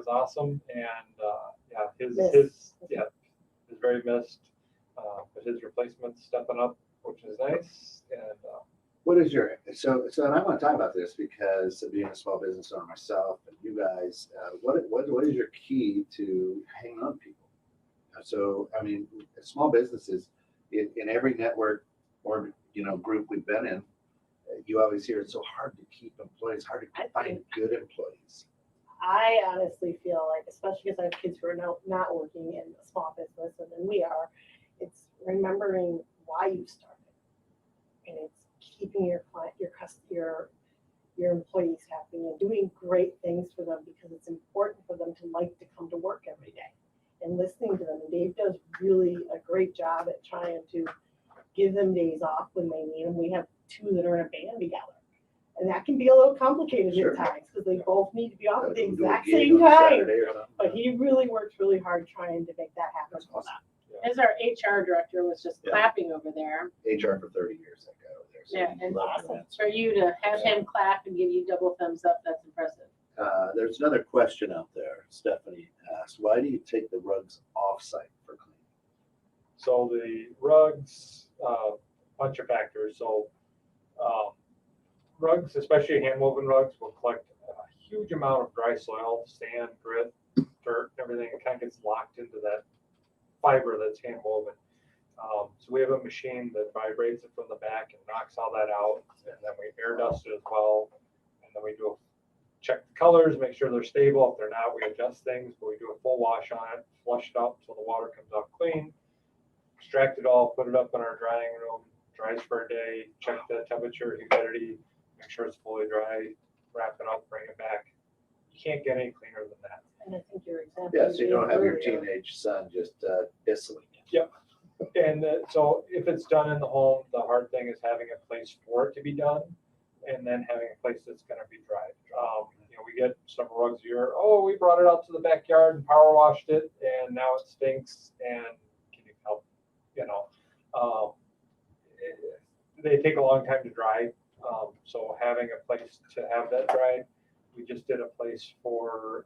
awesome, and his very missed, but his replacement's stepping up, which is nice, and What is your so? And I want to talk about this because being a small business owner myself, and you guys, what is your key to hanging on to people? So I mean, small businesses in every network or group we've been in, you always hear it's so hard to keep employees, hard to find good employees. I honestly feel like, especially because I have kids who are not working in a small business, and then we are, it's remembering why you started, and it's keeping your client, your employees happy, and doing great things for them because it's important for them to like to come to work every day, and listening to them. And Dave does really a great job at trying to give them days off when they need them. We have 2 that are in a band together. And that can be a little complicated Sure. at times because they both need to be off at the Do a exact gig same on time. Saturday or something. But he really works really hard trying to make that happen. That's awesome. As our HR director was just Yeah. clapping over there. HR for 30 years, that guy over there. So Yeah, he and loves awesome. that. For you to have him clap and give you double thumbs up, that's impressive. There's another question out there. Stephanie asked, why do you take the rugs off-site for cleaning? so the rugs, bunch of factors. So rugs, especially hand woven rugs, will collect a huge amount of dry soil, sand, grit, dirt, everything. It kind of gets locked into that fiber that's hand woven. So we have a machine that vibrates it from the back and knocks all that out, and then we air dust it as well, and then we check the colors, make sure they're stable. If they're not, we adjust things, but we do a full wash on it, flush it out until the water comes out clean, extract it all, put it up in our drying room, dries for a day, check the temperature, humidity, make sure it's fully dry, wrap it up, bring it back. You can't get any cleaner than that. And I think your example. Yeah, so you don't have your earlier, teenage son just whistling. And so if it's done in the home, the hard thing is having a place for it to be done, and then having a place that's going to be dried. We get some rugs here. Oh, we brought it out to the backyard and power washed it, and now it stinks. And can you help? They take a long time to dry. So having a place to have that dried, we just did a place for,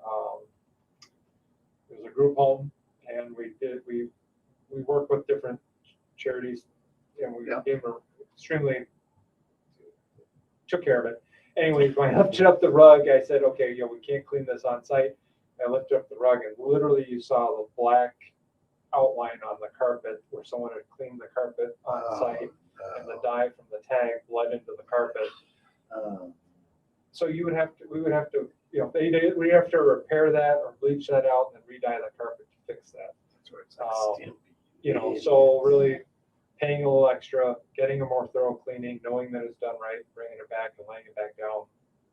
it was a group home, and we work with different charities, and we Yeah. gave them extremely, took care of it. Anyways, when I lifted up the rug, I said, okay, we can't clean this on site. I lifted up the rug, and literally you saw the black outline on the carpet where someone had cleaned the carpet on site, and the dye from the tag bled into the carpet. So we would have to, we'd have to repair that or bleach that out and then re-dye the carpet to fix that. That's where it's like stampy. So really paying a little extra, getting a more thorough cleaning, knowing that it's done right, bringing it back and laying it back down,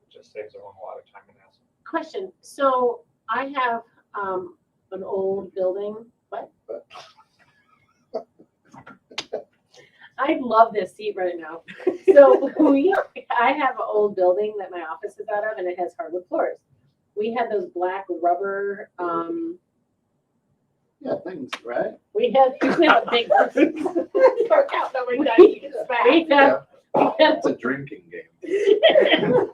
it just saves everyone a lot of time and hassle. Question. So I have an old building. What? I love this seat right now. So I have an old building that my office is out of, and it has hardwood floors. We had those black rubber. Yeah, things, right? We had a big. Start counting how many times you get smacked. It's a drinking game.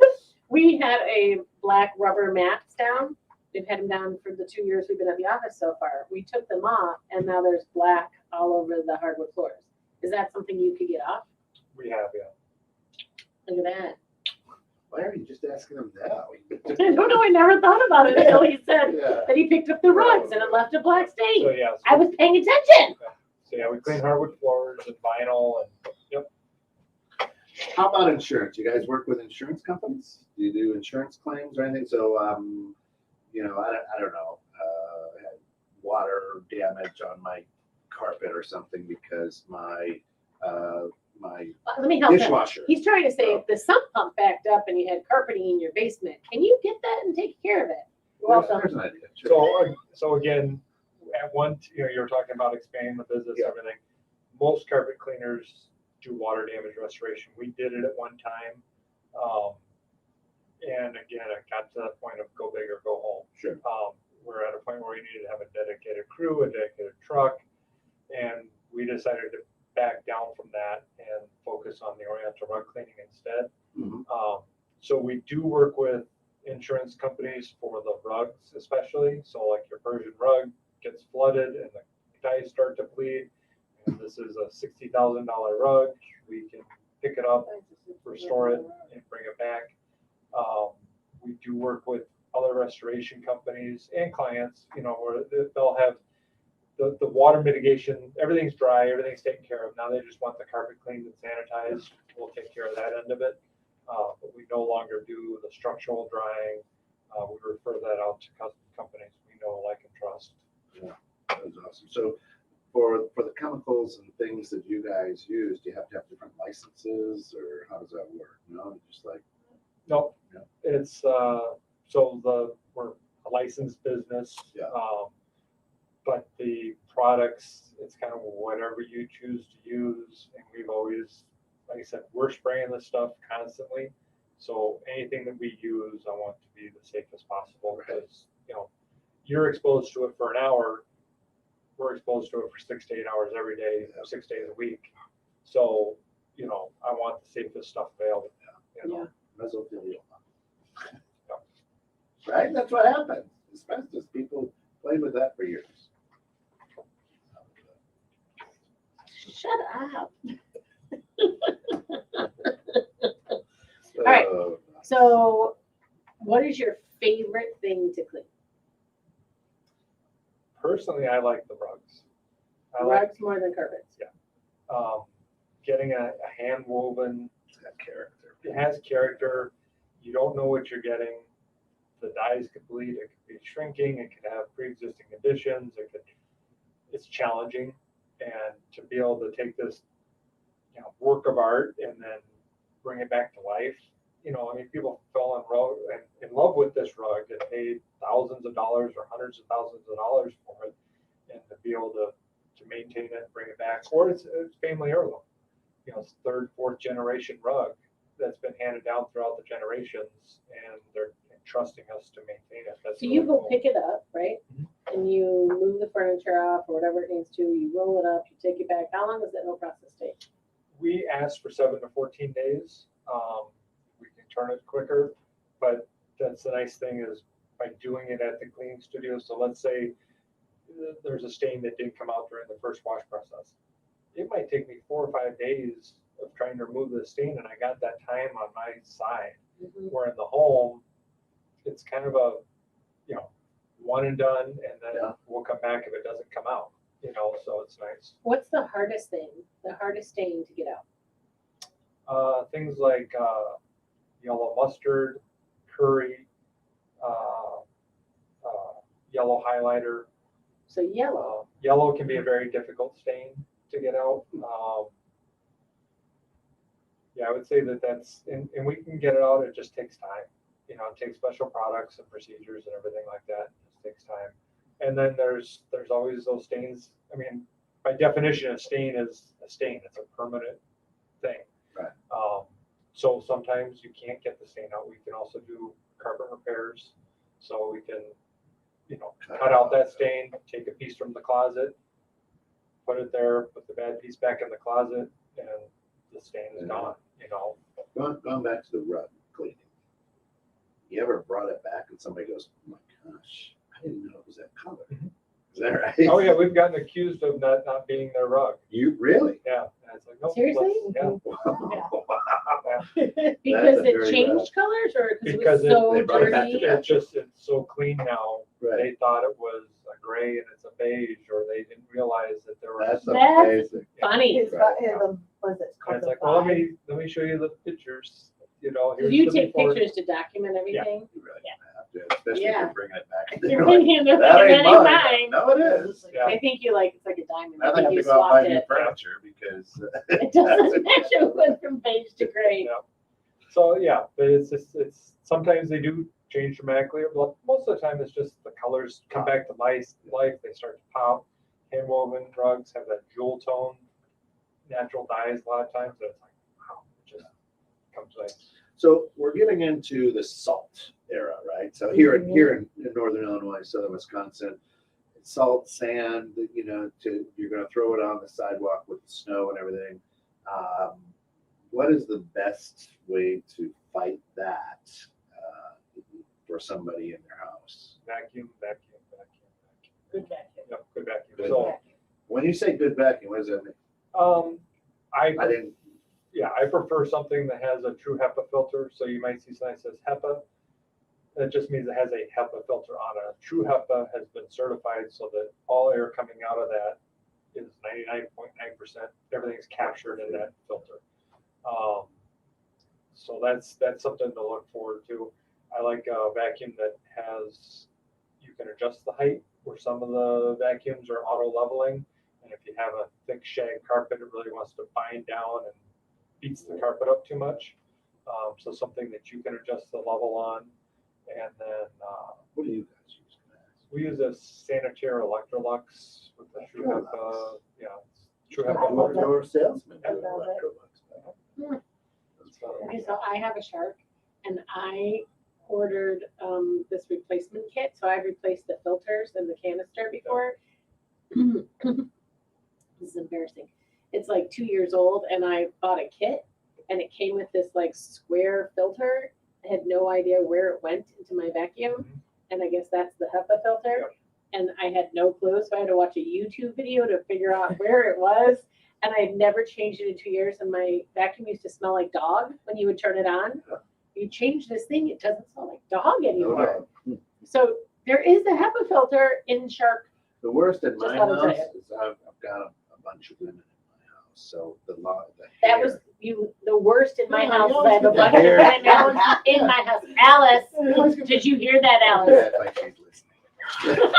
We had a black rubber mats down. We've had them down for the 2 years we've been at the office so far. We took them off, and now there's black all over the hardwood floors. Is that something you could get off? We have, yeah. Look at that. Why are you just asking them now? I don't know. I never thought about it until he said Yeah. that he picked up the rugs and it left a black So stain. yeah, I was paying attention. we clean hardwood floors and vinyl and yep. How about insurance? You guys work with insurance companies? Do you do insurance claims or anything? So, I don't know, I had water damage on my carpet or something because my Let me help him. dishwasher. He's trying to say if the sump pump backed up and you had carpeting in your basement, can you get that and take care of it? You're welcome. There's an idea. Sure. So again, at one, you were talking about expanding the business, Yeah. everything. Most carpet cleaners do water damage restoration. We did it at one time. And again, I got to the point of go big or go home. Sure. We're at a point where we needed to have a dedicated crew, a dedicated truck, and we decided to back down from that and focus on the Oriental rug cleaning instead. Mhm. So we do work with insurance companies for the rugs, especially. So like your Persian rug gets flooded and the ties start to bleed, and this is a $60,000 rug. We can pick it up, restore it, and bring it back. We do work with other restoration companies and clients, where they'll have the water mitigation, everything's dry, everything's taken care of. Now they just want the carpet cleaned and sanitized. We'll take care of that end of it. But we no longer do the structural drying. We refer that out to companies we know, like, and trust. Yeah, that was awesome. So for the chemicals and things that you guys use, do you have to have different licenses or how does that work? Just like. Nope. Yeah. It's we're a licensed business. Yeah. But the products, it's kind of whatever you choose to use. And we've always, like I said, we're spraying this stuff constantly. So anything that we use, I want to be the safest possible because, you're exposed to it for an hour. We're exposed to it for 6 to 8 hours every day, 6 days a week. So, I want the safest stuff available. Yeah. Mesothelioma. Right? That's what happens. Asbestos. People played with that for years. Shut up. right. So, what is your favorite thing to clean? Personally, I like the rugs. Rugs more than carpets. Getting a hand woven. It's got character. It has character. You don't know what you're getting. The dyes could bleed. It could be shrinking. It could have pre-existing conditions. It's challenging, and to be able to take this, work of art and then bring it back to life. People fell in love with this rug and paid thousands of dollars or hundreds of thousands of dollars for it, and to be able to maintain it and bring it back, or it's family heirloom. It's third, fourth generation rug that's been handed down throughout the generations, and they're entrusting us to maintain it. That's So you really go cool. pick it up, right? Mhm. And you move the furniture off or whatever it needs to. You roll it up. You take it back. How long does that whole process take? We ask for 7 to 14 days. We can turn it quicker, but that's the nice thing is by doing it at the cleaning studio. So let's say there's a stain that didn't come out during the first wash process. It might take me 4 or 5 days of trying to remove the stain, and I got that time on my side. Mhm. Where in the home, it's kind of a, one and done, and then Yeah. we'll come back if it doesn't come out, so it's nice. What's the hardest stain to get out? Things like yellow mustard, curry, yellow highlighter. So yellow. Yellow can be a very difficult stain to get out. Yeah, I would say that's, and we can get it out, it just takes time. It takes special products and procedures and everything like that. It just takes time. And then there's always those stains. I mean, by definition, a stain is a stain. It's a permanent thing. Right. So sometimes you can't get the stain out. We can also do carpet repairs. So we can, cut out that stain, take a piece from the closet, put it there, put the bad piece back in the closet, and the stain is gone, Going back to the rug cleaning. You ever brought it back and somebody goes, oh my gosh, I didn't know it was that color. Is that right? Oh yeah, we've gotten accused of not being their rug. You really? Yeah. And it's like, no. Seriously? Yeah. Wow. Because That's a it very changed colors, or because it Because was so they brought it back dirty? to it's so clean now. Right. They thought it was a gray and it's a beige, or they didn't realize that there was. That's That's amazing. Funny. His, Right. was it And called it's the like, well, vibe? let me show you the pictures. Here's You the take before. pictures to document everything? You really have to, especially if Yeah. you're bringing it back. You're They're like, thinking of that ain't that mine. ain't mine. No, it is. Yeah. I think you it's like a diamond. I I think think you to go out and buy swapped new it. furniture because It doesn't match. It went from beige to gray. Yeah. So yeah, but it's sometimes they do change dramatically, but most of the time it's just the colors come back to life. They start to pop. Hand woven rugs have that jewel tone, natural dyes a lot of times. That's like, wow, it just comes like. So we're getting into the salt era, right? So here in northern Illinois, southern Wisconsin, salt, sand, you're going to throw it on the sidewalk with the snow and everything. What is the best way to fight that for somebody in their house? Vacuum. Good vacuum. Yep, good vacuum. Good So, When you say good vacuum, what does that mean? I I didn't. I prefer something that has a true HEPA filter. So you might see something that says HEPA. That just means it has a HEPA filter on it. A true HEPA has been certified so that all air coming out of that is 99.9%. Everything's captured in that filter. So that's something to look forward to. I like a vacuum that you can adjust the height, where some of the vacuums are auto leveling. And if you have a thick shag carpet, it really wants to bind down and beats the carpet up too much. So something that you can adjust the level on. And then What do you guys use? we use a Sanitizer Electrolux with the true HEPA. Yeah, true I HEPA love filter. Your salesman. I love it. Okay, so I have a shark, and I ordered this replacement kit. So I've replaced the filters and the canister before. This is embarrassing. It's like 2 years old, and I bought a kit, and it came with this like square filter. I had no idea where it went into my vacuum, and I guess that's the HEPA filter. And I had no clue, so I had to watch a YouTube video to figure out where it was. And I had never changed it in 2 years, and my vacuum used to smell like dog when you would turn it on. You change this thing, it doesn't smell like dog anymore. So there is a HEPA filter in Shark. The worst in my Just thought I'd house tell is I've got a bunch of women in my house. So the That hair. was the worst in my No, house. you Is I have a always bunch get of the hair. women in my house. Alice, did you hear that, Alice? Yeah, like she's listening.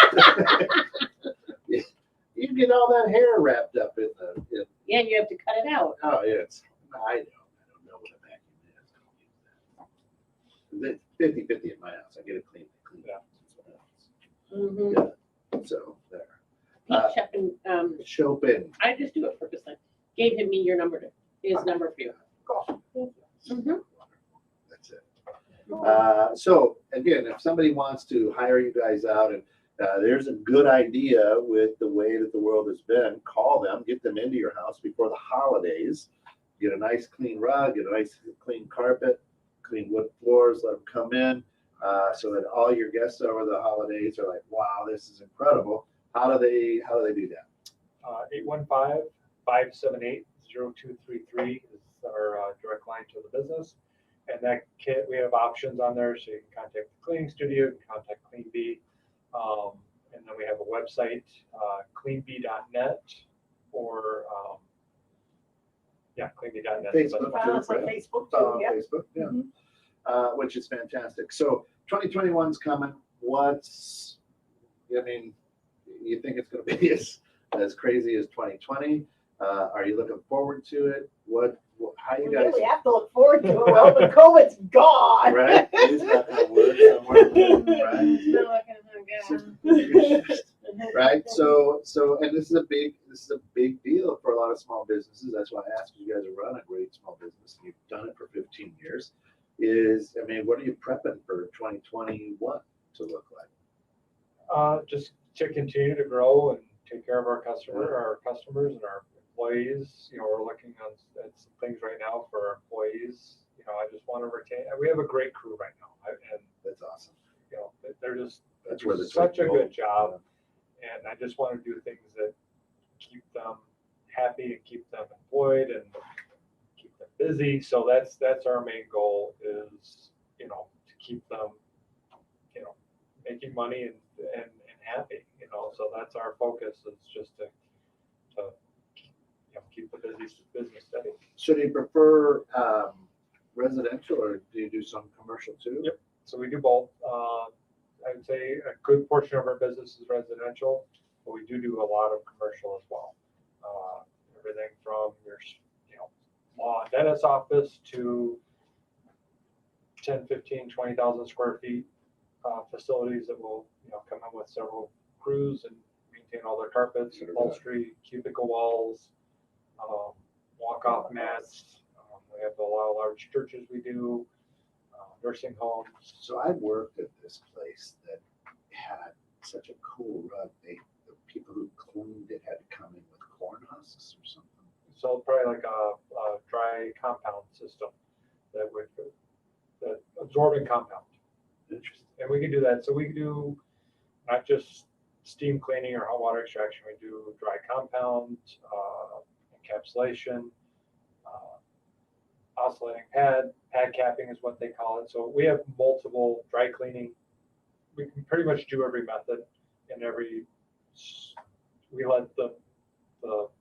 You get all that hair wrapped up in the. Yeah, you have to cut it out. Oh, it's. I don't know what a vacuum is. It's 50-50 at my house. I get it clean. Mm-hmm. So there. Pete Shepin, Chopin. I just do it purposely. Gave him his number for you. Mm-hmm. That's it. So again, if somebody wants to hire you guys out and there's a good idea with the way that the world has been, call them, get them into your house before the holidays, get a nice clean rug, get a nice clean carpet, clean wood floors, let them come in. so that all your guests over the holidays are like, wow, this is incredible. How do they do that? 815-578-0233 is our direct line to the business. And that kit, we have options on there, so you can contact the cleaning studio, you can contact Clean Bee. And then we have a website, cleanbee.net, or cleanbee.net. Facebook, Find us on right? Facebook too, yeah. Facebook, yeah. Mhm. Which is fantastic. So 2021's coming. I mean, you think it's going to be as crazy as 2020? Are you looking forward to it? How you We guys? really have to look forward to it. Well, the COVID's gone. Right? It's not going to work somewhere, right? So, and this is a big deal for a lot of small businesses. That's why I asked you guys to run a great small business. You've done it for 15 years. What are you prepping for 2021 to look like? Just to continue to grow and take care of our customers and our employees. We're looking at some things right now for our employees. I just want to retain. We have a great crew right now, and That's awesome. they're just That's where such a good job, and I just want to do things that keep them happy and keep them employed and keep them busy. So that's our main goal is to keep them making money and happy. So that's our focus. Is just to keep the business steady. So do you prefer residential, or do you do some commercial too? Yep. So we do both. I would say a good portion of our business is residential, but we do a lot of commercial as well. Everything from your law and dentist office to 10, 15, 20,000 square feet facilities that will come in with several crews and maintain all their carpets, upholstery, cubicle walls, walk-off mats. We have a lot of large churches we do, nursing homes. So I worked at this place that had such a cool rug. The people who cleaned it had to come in with corn husks or something. So probably like a dry compound system that absorbing compound. Interesting. And we can do that. So we can do not just steam cleaning or hot water extraction. We do dry compound, encapsulation, oscillating pad capping is what they call it. So we have multiple dry cleaning. We can pretty much do every method and we let the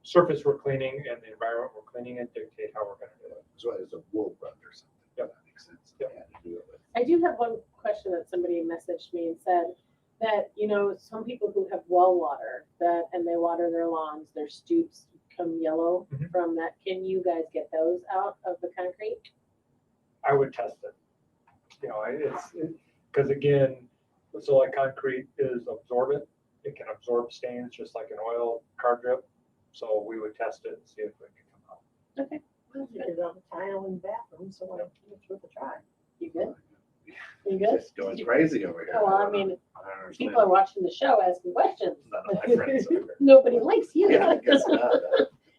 surface we're cleaning and the environment we're cleaning it dictate how we're going to do it. So it's a wool rug or something. Yep. That makes sense. Yep. They had to do it with. I do have one question that somebody messaged me and said that, some people who have well water and they water their lawns, their stoops become yellow Mhm. from that. Can you guys get those out of the concrete? I would test it. Because again, so like concrete is absorbent. It can absorb stains just like an oil car drip. So we would test it and see if it can come out. Okay. We did it all the tile in the bathroom, so it's worth a try. You good? You good? Just going crazy over here. Oh, well, I mean, I don't understand. people are watching the show asking questions. None of my friends over here. Nobody likes you. Yeah, I guess not.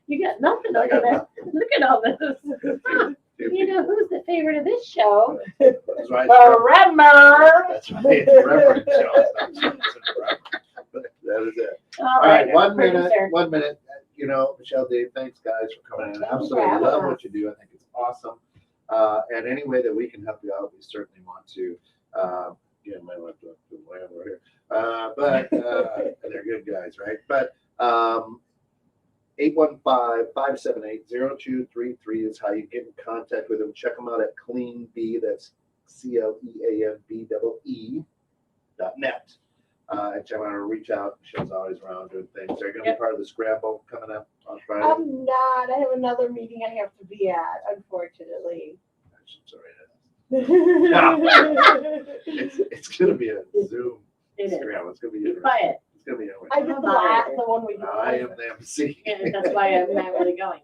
You got nothing I over got there. nothing. Look at all this. You know who's the favorite of this show? That's why it's Bremer. That's why it's Reverend Jones, not Johnson Bremer. That is it. All right, 1 minute, producer. 1 minute. Michelle, Dave, thanks guys for coming in. Thank you for Absolutely having love us. what you do. I think it's awesome. And any way that we can help you out, we certainly want to. My left to way over here. But they're good guys, right? But 815-578-0233 is how you get in contact with them. Check them out at Clean Bee. That's CLEANBEE.net. And check out, reach out. Michelle's always around doing things. They're going to be part of the scramble coming up on Friday. I'm not. I have another meeting I have to be at, unfortunately. Sorry. It It's going to be a Zoom It is. scramble. It's going to be Be interesting. quiet. It's going to be I interesting. did the last, the one we did. I am the MC. And that's why I'm not really going.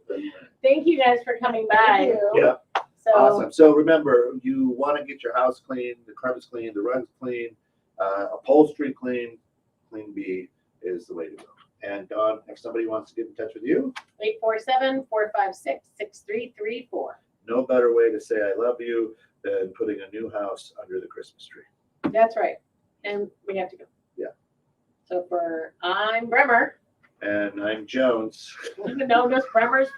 Thank you guys for coming by. Thank you. Yeah. So, Awesome. So remember, you want to get your house clean, the carpets clean, the rugs clean, upholstery clean. Clean Bee is the way to go. And Dawn, if somebody wants to get in touch with you, 847-456-6334. no better way to say I love you than putting a new house under the Christmas tree. That's right. And we have to go. Yeah. So I'm Bremer. And I'm Jones. Even though just Bremer's